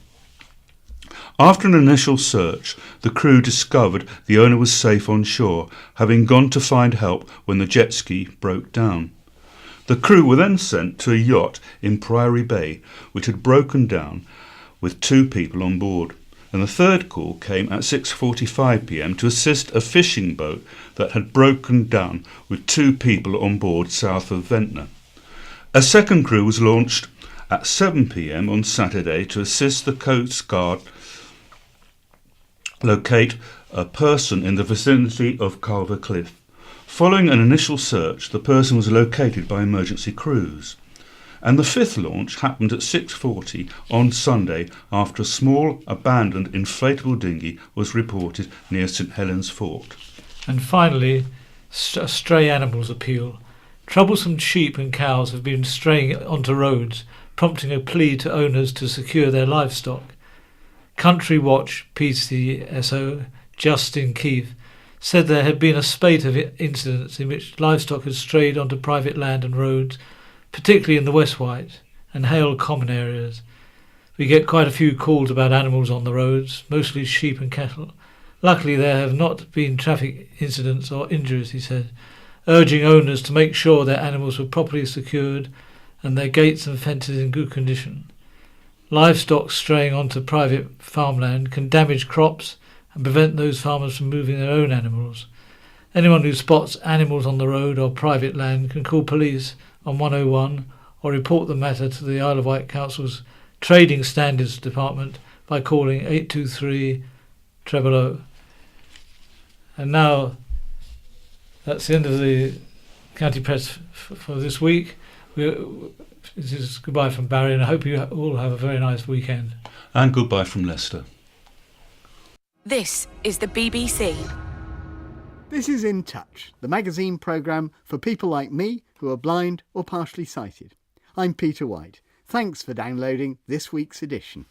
After an initial search, the crew discovered the owner was safe on shore, having gone to find help when the jet ski broke down. The crew were then sent to a yacht in Priory Bay, which had broken down, with 2 people on board. And the third call came at 6:45 p.m. to assist a fishing boat that had broken down with 2 people on board south of Ventnor. A second crew was launched at 7 p.m. on Saturday to assist the Coast Guard locate a person in the vicinity of Culver Cliff. Following an initial search, the person was located by emergency crews. And the fifth launch happened at 6:40 on Sunday after a small, abandoned inflatable dinghy was reported near St Helens Fort. And finally, a stray animals appeal. Troublesome sheep and cows have been straying onto roads, prompting a plea to owners to secure their livestock. Country Watch PCSO Justin Keefe said there had been a spate of incidents in which livestock had strayed onto private land and roads, particularly in the West Wight and Hale common areas. We get quite a few calls about animals on the roads, mostly sheep and cattle. Luckily there have not been traffic incidents or injuries, he said, urging owners to make sure their animals were properly secured and their gates and fences in good condition. Livestock straying onto private farmland can damage crops and prevent those farmers from moving their own animals. Anyone who spots animals on the road or private land can call police on 101 or report the matter to the Isle of Wight Council's Trading Standards Department by calling 823 000. And now that's the end of the County Press for this week. This is goodbye from Barry, and I hope you all have a very nice weekend. And goodbye from Leicester. This is the BBC. This is In Touch, the magazine programme for people like me who are blind or partially sighted. I'm Peter White. Thanks for downloading this week's edition.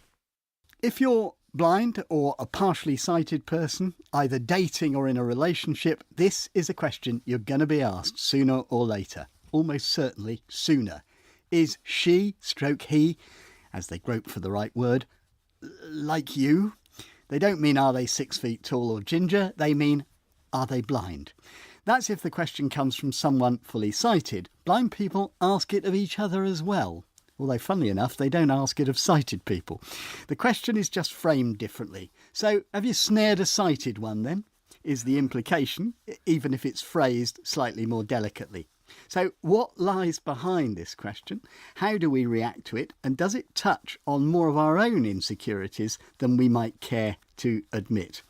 If you're blind or a partially sighted person, either dating or in a relationship, this is a question you're going to be asked sooner or later. Almost certainly sooner. Is she/he, as they grope for the right word, like you? They don't mean are they 6 feet tall or ginger, they mean are they blind? That's if the question comes from someone fully sighted. Blind people ask it of each other as well. Although, funnily enough, they don't ask it of sighted people. The question is just framed differently. So, have you snared a sighted one then? Is the implication, even if it's phrased slightly more delicately. So, what lies behind this question? How do we react to it? And does it touch on more of our own insecurities than we might care to admit?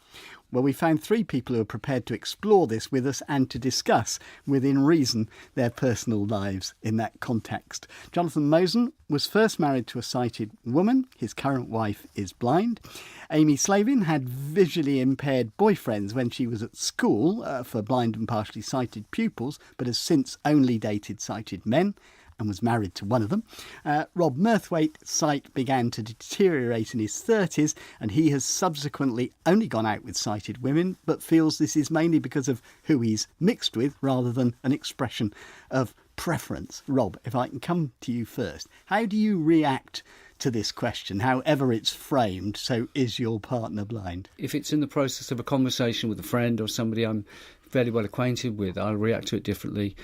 Well, we found 3 people who are prepared to explore this with us and to discuss, within reason, their personal lives in that context. Jonathan Mosen was first married to a sighted woman. His current wife is blind. Amy Slavin had visually impaired boyfriends when she was at school for blind and partially sighted pupils, but has since only dated sighted men and was married to one of them. Rob Murthwaite's sight began to deteriorate in his 30s and he has subsequently only gone out with sighted women, but feels this is mainly because of who he's mixed with rather than an expression of preference. Rob, if I can come to you first, how do you react to this question, however it's framed? So, is your partner blind? If it's in the process of a conversation with a friend or somebody I'm fairly well acquainted with, I'll react to it differently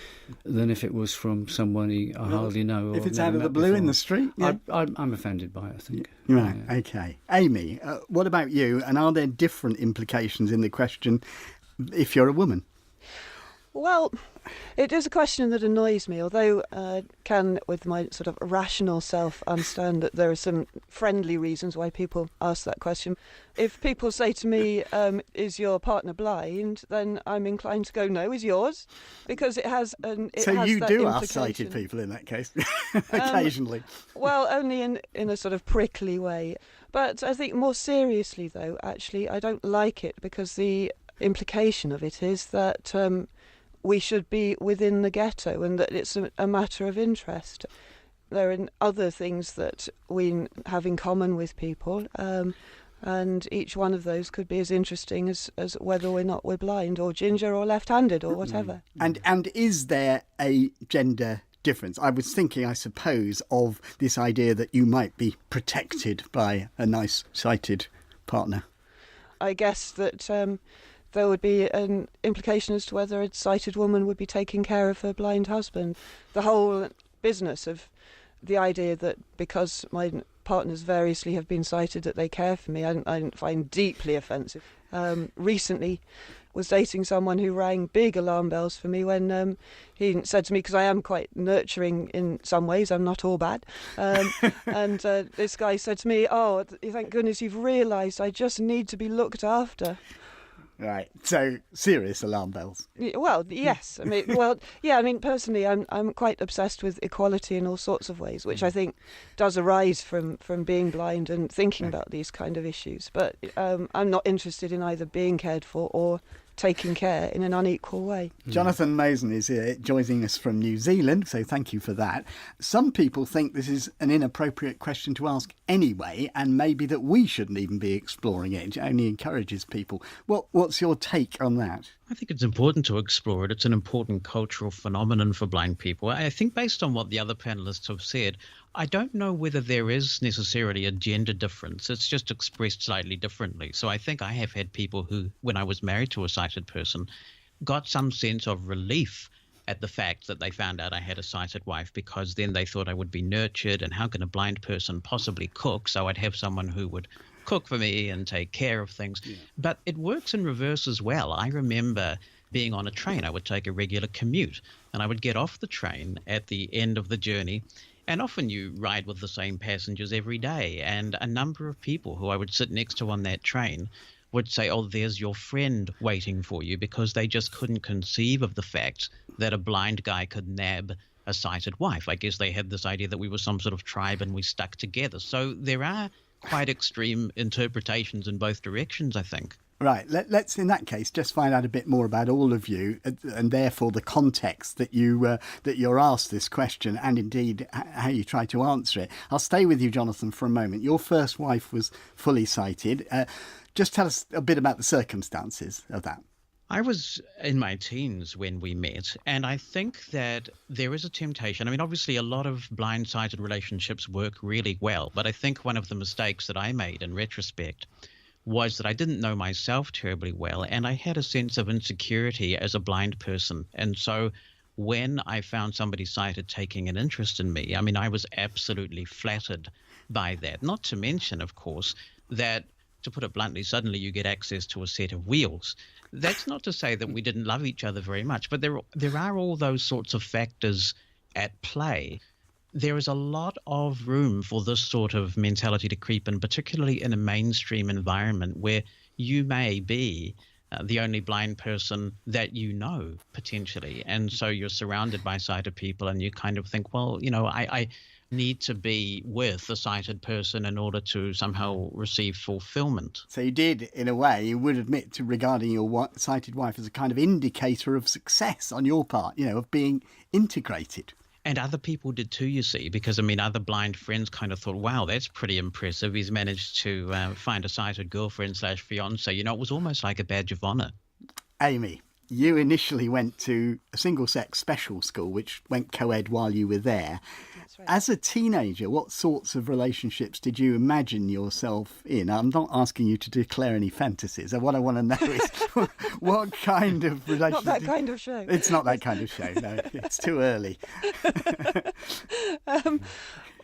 than if it was from somebody I hardly know. Or if it's out of the blue in the street? Yeah. I'm offended by it, I think. Right, OK. Amy, what about you? And are there different implications in the question if you're a woman? Well, it is a question that annoys me, although I can, with my sort of rational self, understand that there are some friendly reasons why people ask that question. If people say to me, is your partner blind, then I'm inclined to go, no, is yours? Because it has So you do ask implication. sighted people in that case, occasionally. Well, only in a sort of prickly way. But I think more seriously, though, actually, I don't like it because the implication of it is that we should be within the ghetto and that it's a matter of interest. There are other things that we have in common with people. And each one of those could be as interesting as whether or not we're blind or ginger or left-handed or whatever. And is there a gender difference? I was thinking, I suppose, of this idea that you might be protected by a nice sighted partner. I guess that there would be an implication as to whether a sighted woman would be taking care of her blind husband. The whole business of the idea that because my partners variously have been sighted that they care for me, I find deeply offensive. Recently was dating someone who rang big alarm bells for me when he said to me, because I am quite nurturing in some ways, I'm not all bad, and this guy said to me, "Oh, thank goodness you've realised I just need to be looked after." Right, so serious alarm bells. Well, yes. I mean, personally, I'm quite obsessed with equality in all sorts of ways, which I think does arise from being blind and thinking about these kind of issues. But I'm not interested in either being cared for or taking care in an unequal way. Jonathan Mosen is here joining us from New Zealand, so thank you for that. Some people think this is an inappropriate question to ask anyway, and maybe that we shouldn't even be exploring it. It only encourages people. What's your take on that? I think it's important to explore it. It's an important cultural phenomenon for blind people. I think based on what the other panellists have said, I don't know whether there is necessarily a gender difference. It's just expressed slightly differently. So I think I have had people who, when I was married to a sighted person, got some sense of relief at the fact that they found out I had a sighted wife, because then they thought I would be nurtured, and how can a blind person possibly cook? So I'd have someone who would cook for me and take care of things. Yeah. But it works in reverse as well. I remember being on a train. I would take a regular commute, and I would get off the train at the end of the journey, and often you ride with the same passengers every day, and a number of people who I would sit next to on that train would say, "Oh, there's your friend waiting for you," because they just couldn't conceive of the fact that a blind guy could nab a sighted wife. I guess they had this idea that we were some sort of tribe and we stuck together. So there are quite extreme interpretations in both directions, I think. Right, let's in that case just find out a bit more about all of you, and therefore the context that you're asked this question, and indeed how you try to answer it. I'll stay with you, Jonathan, for a moment. Your first wife was fully sighted. Just tell us a bit about the circumstances of that. I was in my teens when we met, and I think that there is a temptation. I mean, obviously a lot of blind-sighted relationships work really well, but I think one of the mistakes that I made in retrospect was that I didn't know myself terribly well, and I had a sense of insecurity as a blind person. And so when I found somebody sighted taking an interest in me, I mean, I was absolutely flattered by that. Not to mention, of course, that, to put it bluntly, suddenly you get access to a set of wheels. That's not to say that we didn't love each other very much, but there are all those sorts of factors at play. There is a lot of room for this sort of mentality to creep in, particularly in a mainstream environment where you may be the only blind person that you know, potentially. And so you're surrounded by sighted people and you kind of think, well, you know, I need to be with a sighted person in order to somehow receive fulfillment. So you did, in a way, you would admit to regarding your sighted wife as a kind of indicator of success on your part, you know, of being integrated. And other people did too, you see, because, I mean, other blind friends kind of thought, wow, that's pretty impressive. He's managed to find a sighted girlfriend/fiancée. You know, it was almost like a badge of honour. Amy, you initially went to a single-sex special school, which went co-ed while you were there. That's right. As a teenager, what sorts of relationships did you imagine yourself in? I'm not asking you to declare any fantasies. What I want to know is what kind of relationship... Not that kind of show. It's not that kind of show, no. It's too early.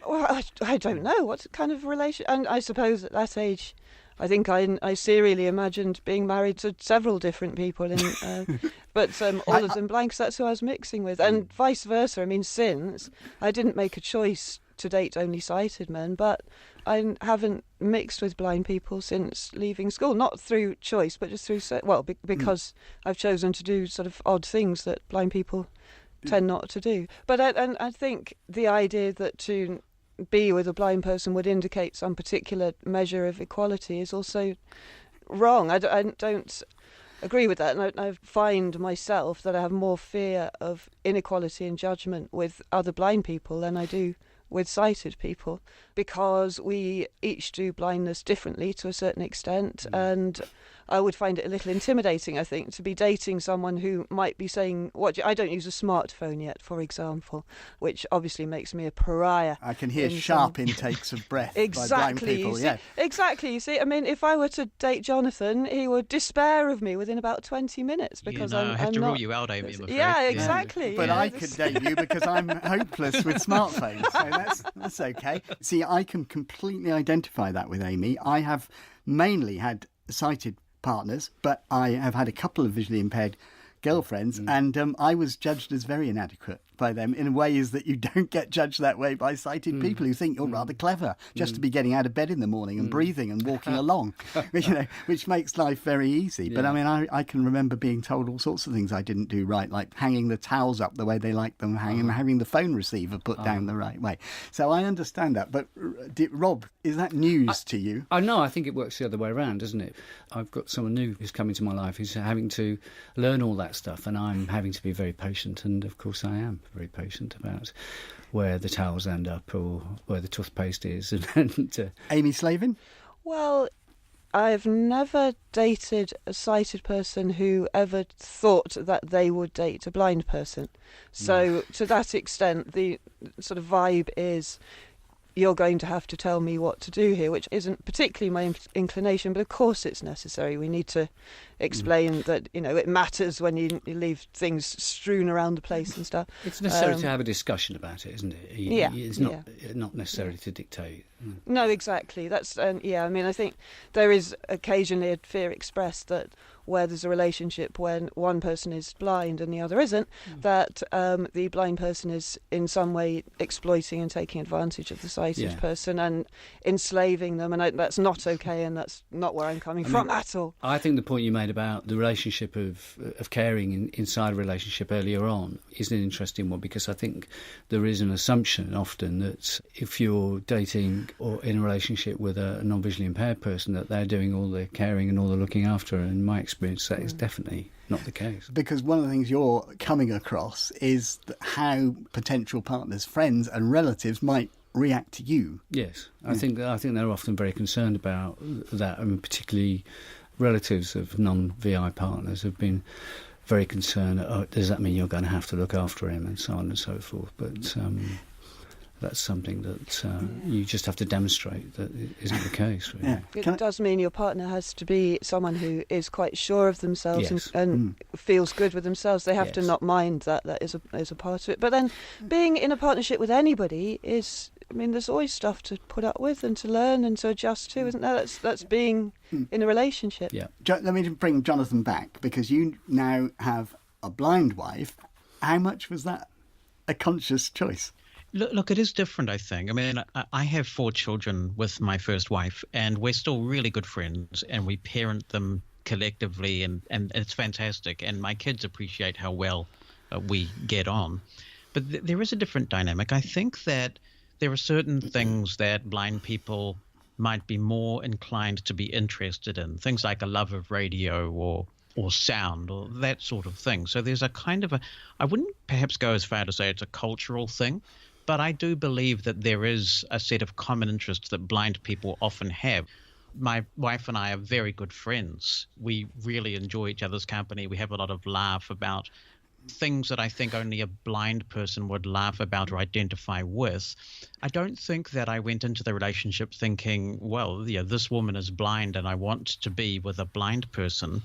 Well, I don't know what kind of relation... And I suppose at that age... I think I serially imagined being married to several different people, but all of them blanks. That's who I was mixing with, and vice versa. I mean, since I didn't make a choice to date only sighted men, but I haven't mixed with blind people since leaving school. Not through choice, but just through because I've chosen to do sort of odd things that blind people tend not to do. But I think the idea that to be with a blind person would indicate some particular measure of equality is also wrong. I don't agree with that, and I find myself that I have more fear of inequality in judgment with other blind people than I do with sighted people. because we each do blindness differently to a certain extent, and I would find it a little intimidating, I think, to be dating someone who might be saying, I don't use a smartphone yet, for example, which obviously makes me a pariah. I can hear sharp intakes of breath by blind people. Exactly. You see, I mean, if I were to date Jonathan, he would despair of me within about 20 minutes because I have to not... rule you out, Amy, I'm afraid. Yeah, exactly. But I could date you because I'm hopeless with smartphones, so that's okay. See, I can completely identify that with Amy. I have mainly had sighted partners, but I have had a couple of visually impaired girlfriends, and I was judged as very inadequate by them in ways that you don't get judged that way by sighted people who think you're rather clever just to be getting out of bed in the morning and breathing and walking along, which makes life very easy. But I mean, I can remember being told all sorts of things I didn't do right, like hanging the towels up the way they like them hanging and having the phone receiver put down the right way. So I understand that. But Rob, is that news to you? No, I think it works the other way around, doesn't it? I've got someone new who's come into my life who's having to learn all that stuff, and I'm having to be very patient, and of course I am very patient about where the towels end up or where the toothpaste is. Amy Slavin? Well, I've never dated a sighted person who ever thought that they would date a blind person. So to that extent, the sort of vibe is, you're going to have to tell me what to do here, which isn't particularly my inclination, but of course it's necessary. We need to explain that, it matters when you leave things strewn around the place and stuff. It's necessary to have a discussion about it, isn't it? It's not necessary to dictate. No, exactly. That's I mean, I think there is occasionally a fear expressed that where there's a relationship when one person is blind and the other isn't, that the blind person is in some way exploiting and taking advantage of the sighted person and enslaving them, and that's not okay, and that's not where I'm coming from at all. I think the point you made about the relationship of caring inside a relationship earlier on is an interesting one, because I think there is an assumption often that if you're dating or in a relationship with a non-visually impaired person, that they're doing all the caring and all the looking after. And in my experience, that is definitely not the case. Because one of the things you're coming across is how potential partners, friends and relatives might react to you. Yes, I think they're often very concerned about that. I mean, particularly relatives of non-VI partners have been very concerned. Does that mean you're going to have to look after him, and so on and so forth? But that's something that you just have to demonstrate that it isn't the case. Really. Yeah. It does mean your partner has to be someone who is quite sure of themselves and feels good with themselves. They have to not mind that is a part of it. But then being in a partnership with anybody is, I mean, there's always stuff to put up with and to learn and to adjust to, isn't there? That's being in a relationship. Yeah. Let me bring Jonathan back, because you now have a blind wife. How much was that a conscious choice? Look, it is different, I think. I mean, I have 4 children with my first wife, and we're still really good friends, and we parent them collectively, and it's fantastic. And my kids appreciate how well we get on. But there is a different dynamic. I think that there are certain things that blind people might be more inclined to be interested in, things like a love of radio or sound or that sort of thing. So there's a kind of I wouldn't perhaps go as far to say it's a cultural thing, but I do believe that there is a set of common interests that blind people often have. My wife and I are very good friends. We really enjoy each other's company. We have a lot of laugh about things that I think only a blind person would laugh about or identify with. I don't think that I went into the relationship thinking, well, this woman is blind and I want to be with a blind person.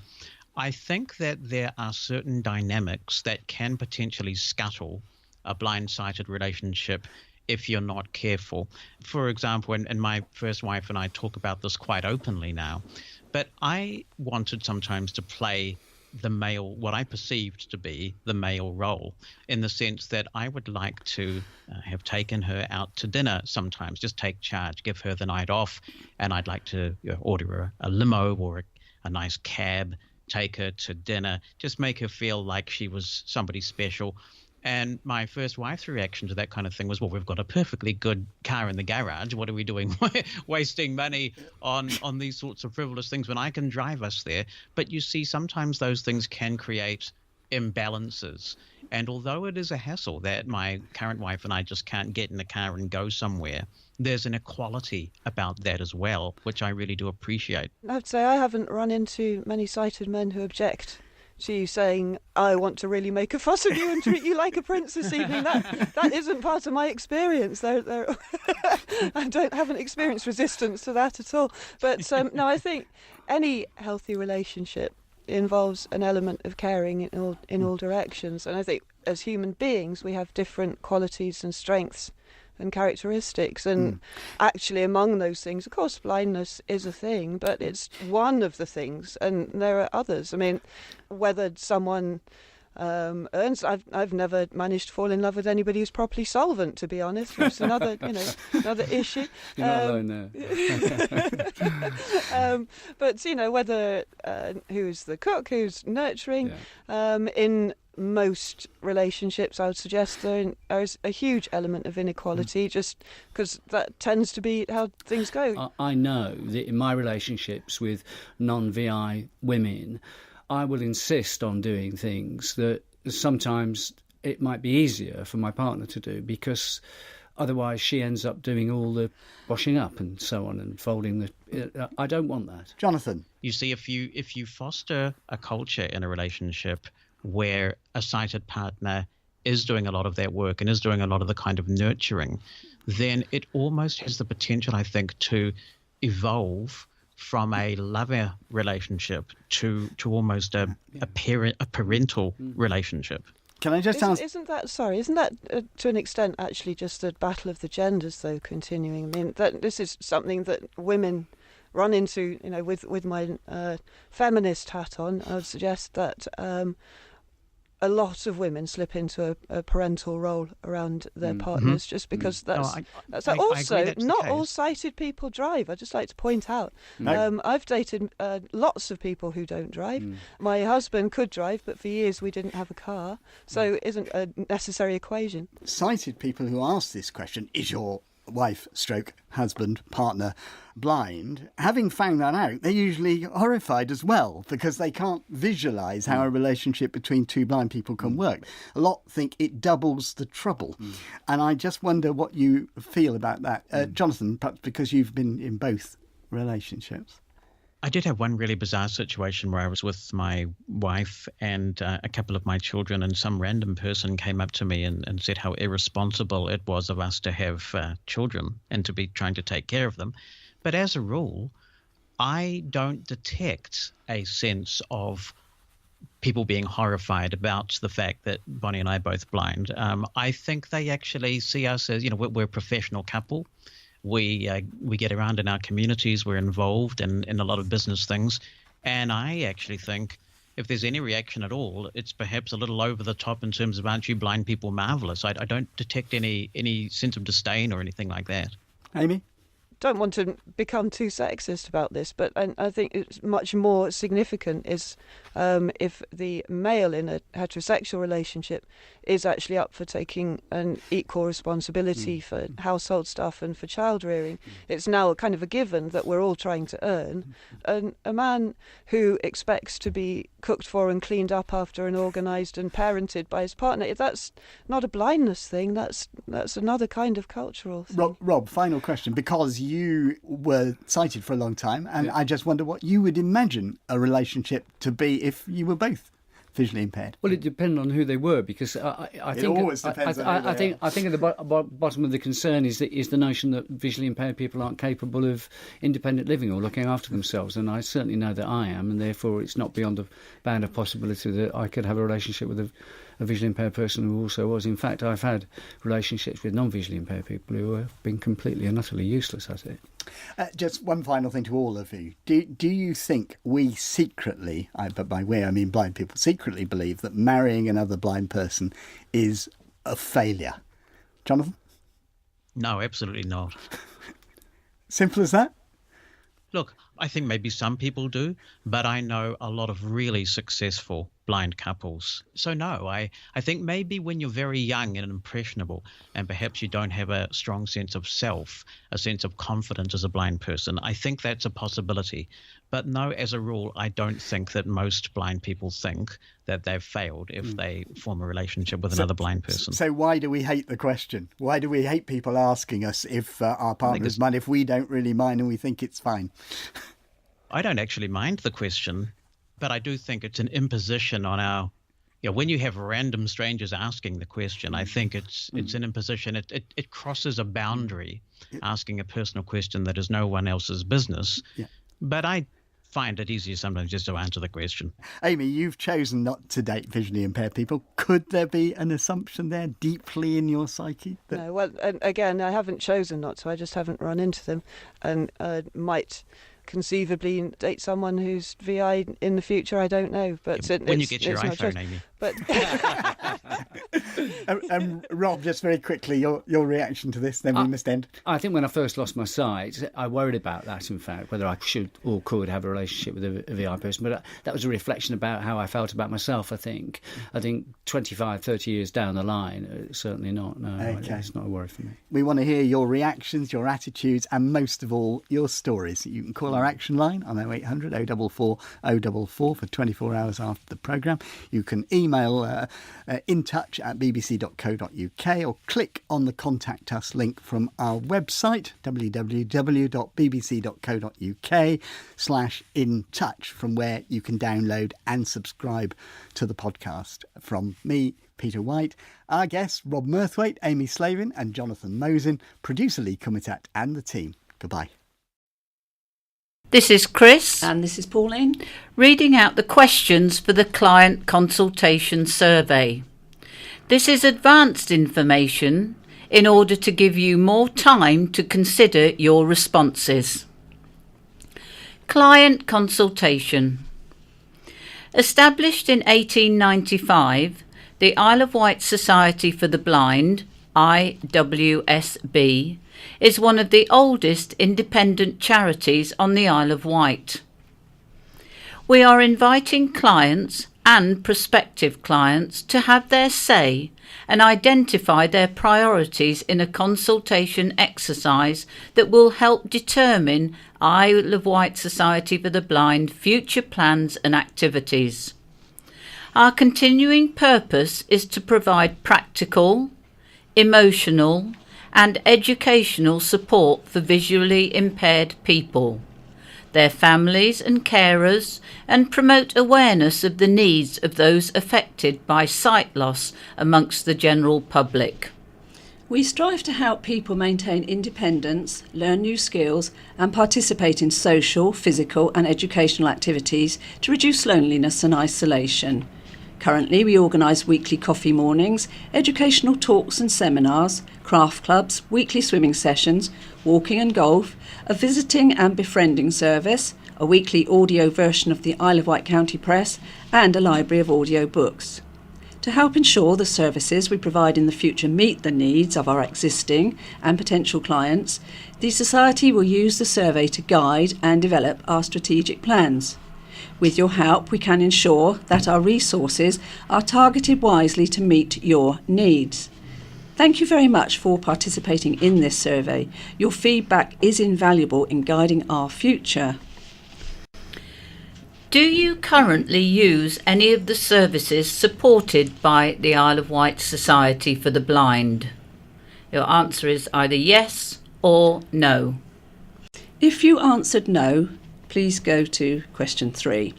I think that there are certain dynamics that can potentially scuttle a blind-sighted relationship if you're not careful. For example, and my first wife and I talk about this quite openly now, but I wanted sometimes to play the male, what I perceived to be the male role, in the sense that I would like to have taken her out to dinner sometimes, just take charge, give her the night off, and I'd like to order a limo or a nice cab, take her to dinner, just make her feel like she was somebody special. And my first wife's reaction to that kind of thing was, well, we've got a perfectly good car in the garage. What are we doing wasting money on these sorts of frivolous things when I can drive us there? But you see, sometimes those things can create imbalances. And although it is a hassle that my current wife and I just can't get in the car and go somewhere, there's an equality about that as well, which I really do appreciate. I have to say I haven't run into many sighted men who object to you saying, I want to really make a fuss of you and treat you like a prince this evening. That isn't part of my experience. I haven't experienced resistance to that at all. But no, I think any healthy relationship involves an element of caring in all directions. And I think as human beings, we have different qualities and strengths and characteristics, and actually among those things, of course, blindness is a thing, but it's one of the things, and there are others. I mean, whether someone earns, I've never managed to fall in love with anybody who's properly solvent, to be honest. It's another issue. You're not alone there. But whether who's the cook, who's nurturing, in most relationships, I would suggest there is a huge element of inequality, just because that tends to be how things go. I know that in my relationships with non-VI women, I will insist on doing things that sometimes it might be easier for my partner to do, because otherwise she ends up doing all the washing up and so on and folding the... I don't want that. Jonathan? You see, if you foster a culture in a relationship where a sighted partner is doing a lot of that work and is doing a lot of the kind of nurturing, then it almost has the potential, I think, to evolve from a lover relationship to almost a parental relationship. Can I just ask... Isn't that to an extent actually just a battle of the genders, though, continuing? I mean, that this is something that women run into, with my feminist hat on. I would suggest that a lot of women slip into a parental role around their partners, just because that's also not all sighted people drive. I'd just like to point out. I've dated lots of people who don't drive. My husband could drive, but for years we didn't have a car, so it isn't a necessary equation. Sighted people who ask this question, is your wife stroke husband, partner blind, having found that out, they're usually horrified as well, because they can't visualise how a relationship between two blind people can work. A lot think it doubles the trouble. And I just wonder what you feel about that. Jonathan, perhaps because you've been in both relationships. I did have one really bizarre situation where I was with my wife and a couple of my children, and some random person came up to me and said how irresponsible it was of us to have children and to be trying to take care of them. But as a rule, I don't detect a sense of people being horrified about the fact that Bonnie and I are both blind. I think they actually see us as, we're a professional couple. We get around in our communities. We're involved in a lot of business things. And I actually think if there's any reaction at all, it's perhaps a little over the top in terms of, aren't you blind people marvellous? I don't detect any sense of disdain or anything like that. Amy? Don't want to become too sexist about this, but I think it's much more significant is if the male in a heterosexual relationship is actually up for taking an equal responsibility for household stuff and for child rearing. It's now kind of a given that we're all trying to earn. And a man who expects to be cooked for and cleaned up after and organised and parented by his partner, that's not a blindness thing, that's another kind of cultural thing. Rob, final question, because you were sighted for a long time, and I just wonder what you would imagine a relationship to be if you were both visually impaired. Well, it depends on who they were, because I think always depends on who they are. I think at the bottom of the concern is the notion that visually impaired people aren't capable of independent living or looking after themselves, and I certainly know that I am, and therefore it's not beyond the bound of possibility that I could have a relationship with a visually impaired person who also was. In fact, I've had relationships with non-visually impaired people who have been completely and utterly useless at it. Just one final thing to all of you. Do you think we secretly, but by we I mean blind people, secretly believe that marrying another blind person is a failure? Jonathan? No, absolutely not. Simple as that? Look, I think maybe some people do, but I know a lot of really successful blind couples. So no, I think maybe when you're very young and impressionable, and perhaps you don't have a strong sense of self, a sense of confidence as a blind person, I think that's a possibility. But no, as a rule, I don't think that most blind people think that they've failed if they form a relationship with another blind person. So why do we hate the question? Why do we hate people asking us if our partners mind, if we don't really mind and we think it's fine? I don't actually mind the question, but I do think it's an imposition on our... when you have random strangers asking the question, I think it's an imposition. It crosses a boundary, asking a personal question that is no one else's business. Yeah. But I find it easier sometimes just to answer the question. Amy, you've chosen not to date visually impaired people. Could there be an assumption there deeply in your psyche? No, well, and again, I haven't chosen not to. I just haven't run into them, and might conceivably date someone who's VI in the future. I don't know, but when you get your iPhone, Amy. But Rob, just very quickly, your reaction to this, then we must end. I think when I first lost my sight, I worried about that, in fact, whether I should or could have a relationship with a VI person. But that was a reflection about how I felt about myself, I think. I think 25, 30 years down the line, certainly not. No, okay. It's not a worry for me. We want to hear your reactions, your attitudes, and most of all, your stories. You can call our action line on 0800 044 044 for 24 hours after the programme. You can email intouch@bbc.co.uk or click on the Contact Us link from our website, www.bbc.co.uk/intouch, from where you can download and subscribe to the podcast. From me, Peter Wight, our guests, Rob Murthwaite, Amy Slavin and Jonathan Mosen, producer Lee Cumitat and the team. Goodbye. This is Chris. And this is Pauline. Reading out the questions for the client consultation survey. This is advanced information in order to give you more time to consider your responses. Client consultation. Established in 1895, the Isle of Wight Society for the Blind, IWSB, is one of the oldest independent charities on the Isle of Wight. We are inviting clients and prospective clients to have their say and identify their priorities in a consultation exercise that will help determine Isle of Wight Society for the Blind future plans and activities. Our continuing purpose is to provide practical, emotional and educational support for visually impaired people, their families and carers, and promote awareness of the needs of those affected by sight loss amongst the general public. We strive to help people maintain independence, learn new skills and participate in social, physical and educational activities to reduce loneliness and isolation. Currently, we organise weekly coffee mornings, educational talks and seminars, craft clubs, weekly swimming sessions, walking and golf, a visiting and befriending service, a weekly audio version of the Isle of Wight County Press, and a library of audio books. To help ensure the services we provide in the future meet the needs of our existing and potential clients, the Society will use the survey to guide and develop our strategic plans. With your help, we can ensure that our resources are targeted wisely to meet your needs. Thank you very much for participating in this survey. Your feedback is invaluable in guiding our future. Do you currently use any of the services supported by the Isle of Wight Society for the Blind? Your answer is either yes or no. If you answered no, please go to question 3.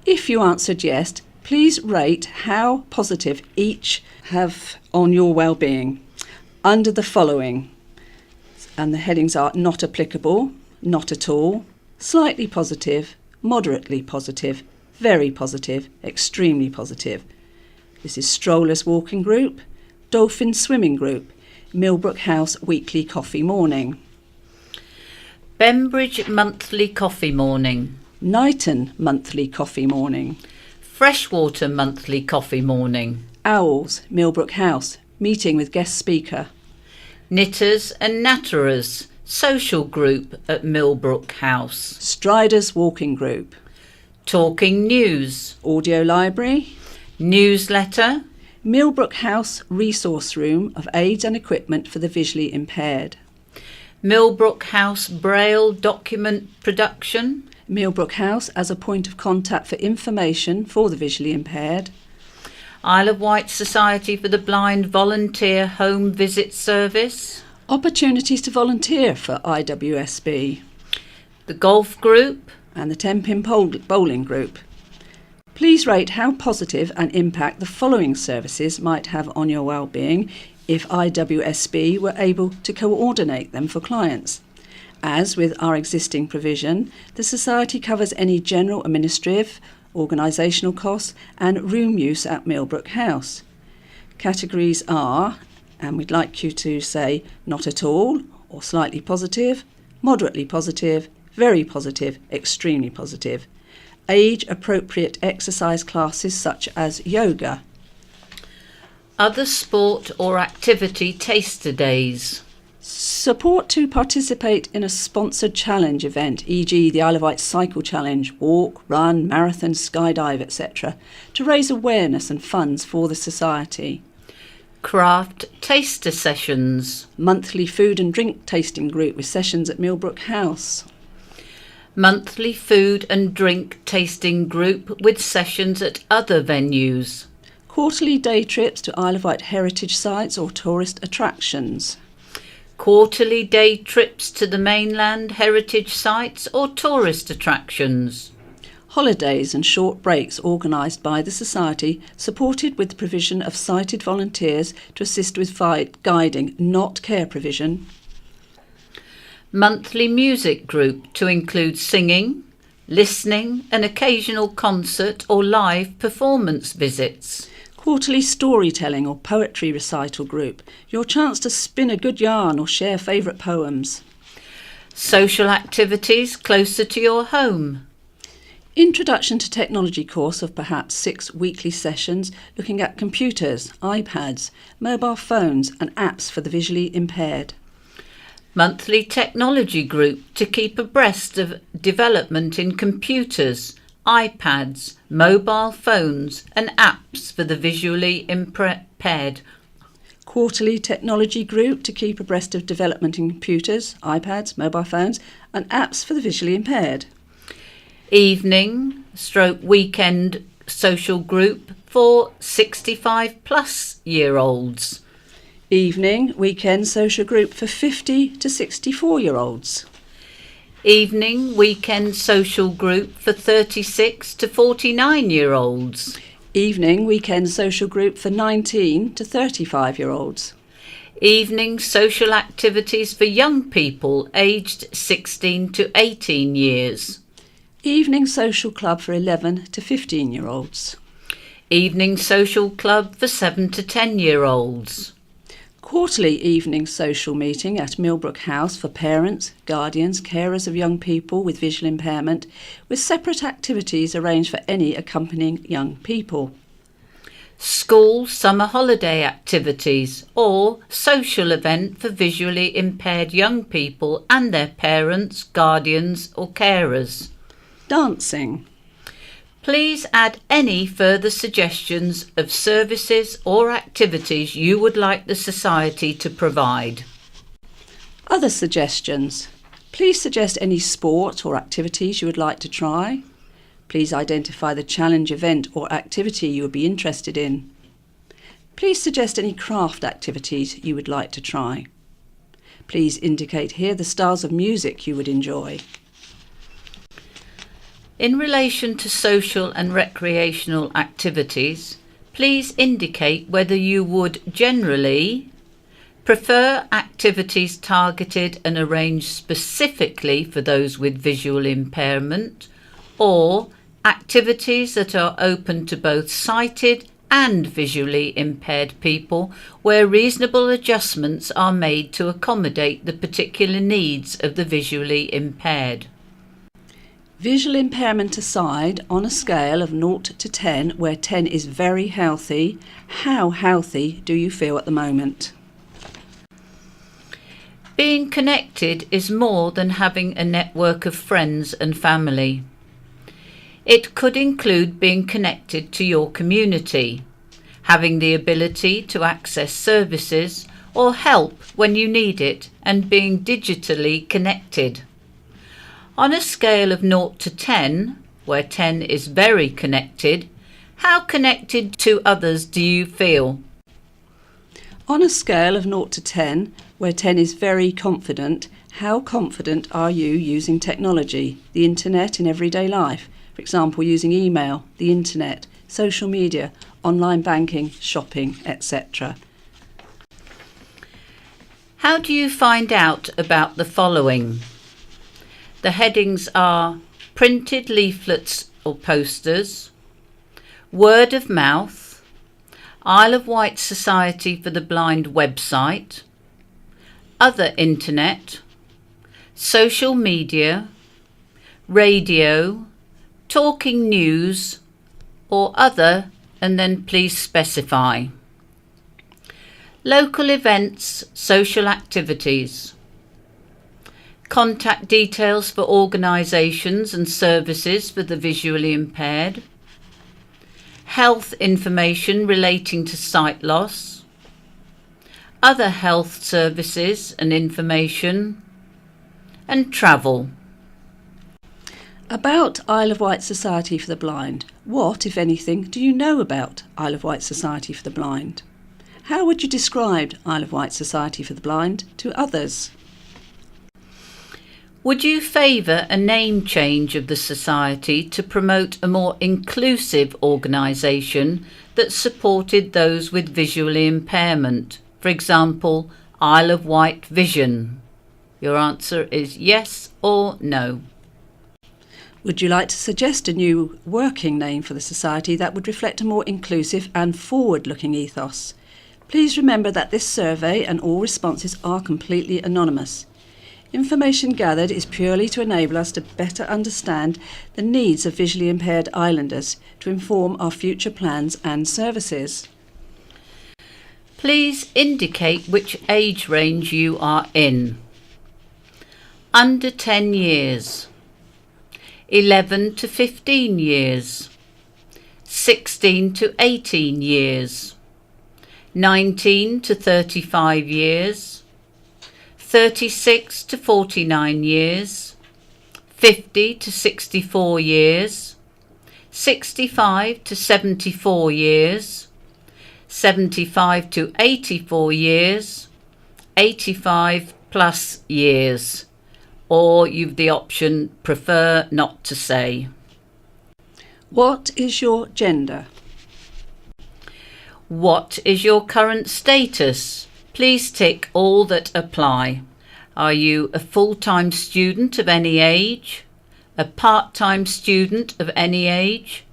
If you answered yes, please rate how positive each have on your well-being under the following. And the headings are not applicable, not at all, slightly positive, moderately positive, very positive, extremely positive. This is Strollers Walking Group, Dolphin Swimming Group, Millbrook House Weekly Coffee Morning, Bembridge Monthly Coffee Morning, Knighton Monthly Coffee Morning, Freshwater Monthly Coffee Morning, Owls Millbrook House, meeting with guest speaker, Knitters and Natterers Social Group at Millbrook House, Striders Walking Group, Talking News, Audio Library, Newsletter, Millbrook House Resource Room of Aids and Equipment for the Visually Impaired, Millbrook House Braille Document Production, Millbrook House as a point of contact for information for the visually impaired, Isle of Wight Society for the Blind Volunteer Home Visit Service, opportunities to volunteer for IWSB, the Golf Group, and the 10-pin bowling group. Please rate how positive an impact the following services might have on your well-being if IWSB were able to coordinate them for clients. As with our existing provision, the Society covers any general administrative, organisational costs and room use at Millbrook House. Categories are, and we'd like you to say not at all, or slightly positive, moderately positive, very positive, extremely positive. Age-appropriate exercise classes such as yoga. other sport or activity taster days. Support to participate in a sponsored challenge event, e.g. the Isle of Wight Cycle Challenge, walk, run, marathon, skydive, etc., to raise awareness and funds for the Society. Craft taster sessions. Monthly food and drink tasting group with sessions at Millbrook House. Monthly food and drink tasting group with sessions at other venues. Quarterly day trips to Isle of Wight heritage sites or tourist attractions. Quarterly day trips to the mainland heritage sites or tourist attractions. Holidays and short breaks organised by the Society, supported with the provision of sighted volunteers to assist with guiding, not care provision. Monthly music group to include singing, listening, an occasional concert or live performance visits. Quarterly storytelling or poetry recital group, your chance to spin a good yarn or share favourite poems. Social activities closer to your home. Introduction to technology course of perhaps 6 weekly sessions looking at computers, iPads, mobile phones and apps for the visually impaired. Monthly technology group to keep abreast of development in computers, iPads, mobile phones and apps for the visually impaired. Quarterly technology group to keep abreast of development in computers, iPads, mobile phones and apps for the visually impaired. Evening/weekend social group for 65+ year olds. Evening, weekend social group for 50 to 64-year-olds. Evening, weekend social group for 36 to 49-year-olds. Evening, weekend social group for 19 to 35-year-olds. Evening social activities for young people aged 16 to 18 years. Evening social club for 11 to 15-year-olds. Evening social club for 7 to 10-year-olds. Quarterly evening social meeting at Millbrook House for parents, guardians, carers of young people with visual impairment, with separate activities arranged for any accompanying young people. School summer holiday activities or social event for visually impaired young people and their parents, guardians or carers. Dancing. Please add any further suggestions of services or activities you would like the Society to provide. Other suggestions. Please suggest any sport or activities you would like to try. Please identify the challenge event or activity you would be interested in. Please suggest any craft activities you would like to try. Please indicate here the styles of music you would enjoy. In relation to social and recreational activities, please indicate whether you would generally prefer activities targeted and arranged specifically for those with visual impairment, or activities that are open to both sighted and visually impaired people where reasonable adjustments are made to accommodate the particular needs of the visually impaired. Visual impairment aside, on a scale of 0 to 10, where 10 is very healthy, how healthy do you feel at the moment? Being connected is more than having a network of friends and family. It could include being connected to your community, having the ability to access services or help when you need it, and being digitally connected. On a scale of 0 to 10, where 10 is very connected, how connected to others do you feel? On a scale of 0 to 10, where 10 is very confident, how confident are you using technology, the internet in everyday life? For example, using email, the internet, social media, online banking, shopping, etc. How do you find out about the following? The headings are printed leaflets or posters, word of mouth, Isle of Wight Society for the Blind website, other internet, social media, radio, talking news, or other, and then please specify. Local events, social activities. Contact details for organisations and services for the visually impaired. Health information relating to sight loss. Other health services and information. And travel. About Isle of Wight Society for the Blind, what, if anything, do you know about Isle of Wight Society for the Blind? How would you describe Isle of Wight Society for the Blind to others? Would you favour a name change of the society to promote a more inclusive organisation that supported those with visual impairment? For example, Isle of Wight Vision. Your answer is yes or no. Would you like to suggest a new working name for the society that would reflect a more inclusive and forward-looking ethos? Please remember that this survey and all responses are completely anonymous. Information gathered is purely to enable us to better understand the needs of visually impaired islanders to inform our future plans and services. Please indicate which age range you are in. Under 10 years, 11 to 15 years, 16 to 18 years, 19 to 35 years, 36 to 49 years, 50 to 64 years, 65 to 74 years, 75 to 84 years, 85 plus years, or you've the option prefer not to say. What is your gender? What is your current status? Please tick all that apply. Are you a full-time student of any age? A part-time student of any age?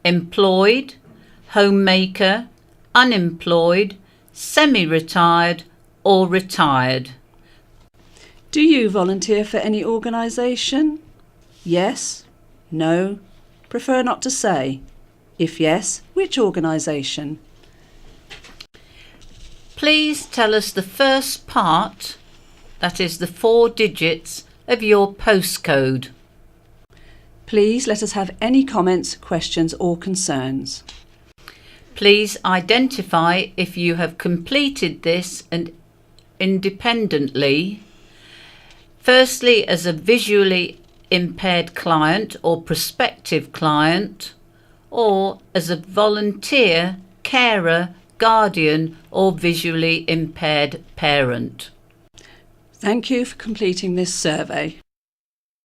Employed? Homemaker? Unemployed? Semi-retired? Or retired? Do you volunteer for any organisation? Yes? No? Prefer not to say? If yes, which organisation? Please tell us the first part, that is the 4 digits of your postcode. Please let us have any comments, questions or concerns. Please identify if you have completed this and independently. Firstly, as a visually impaired client or prospective client, or as a volunteer, carer, guardian or visually impaired parent. Thank you for completing this survey.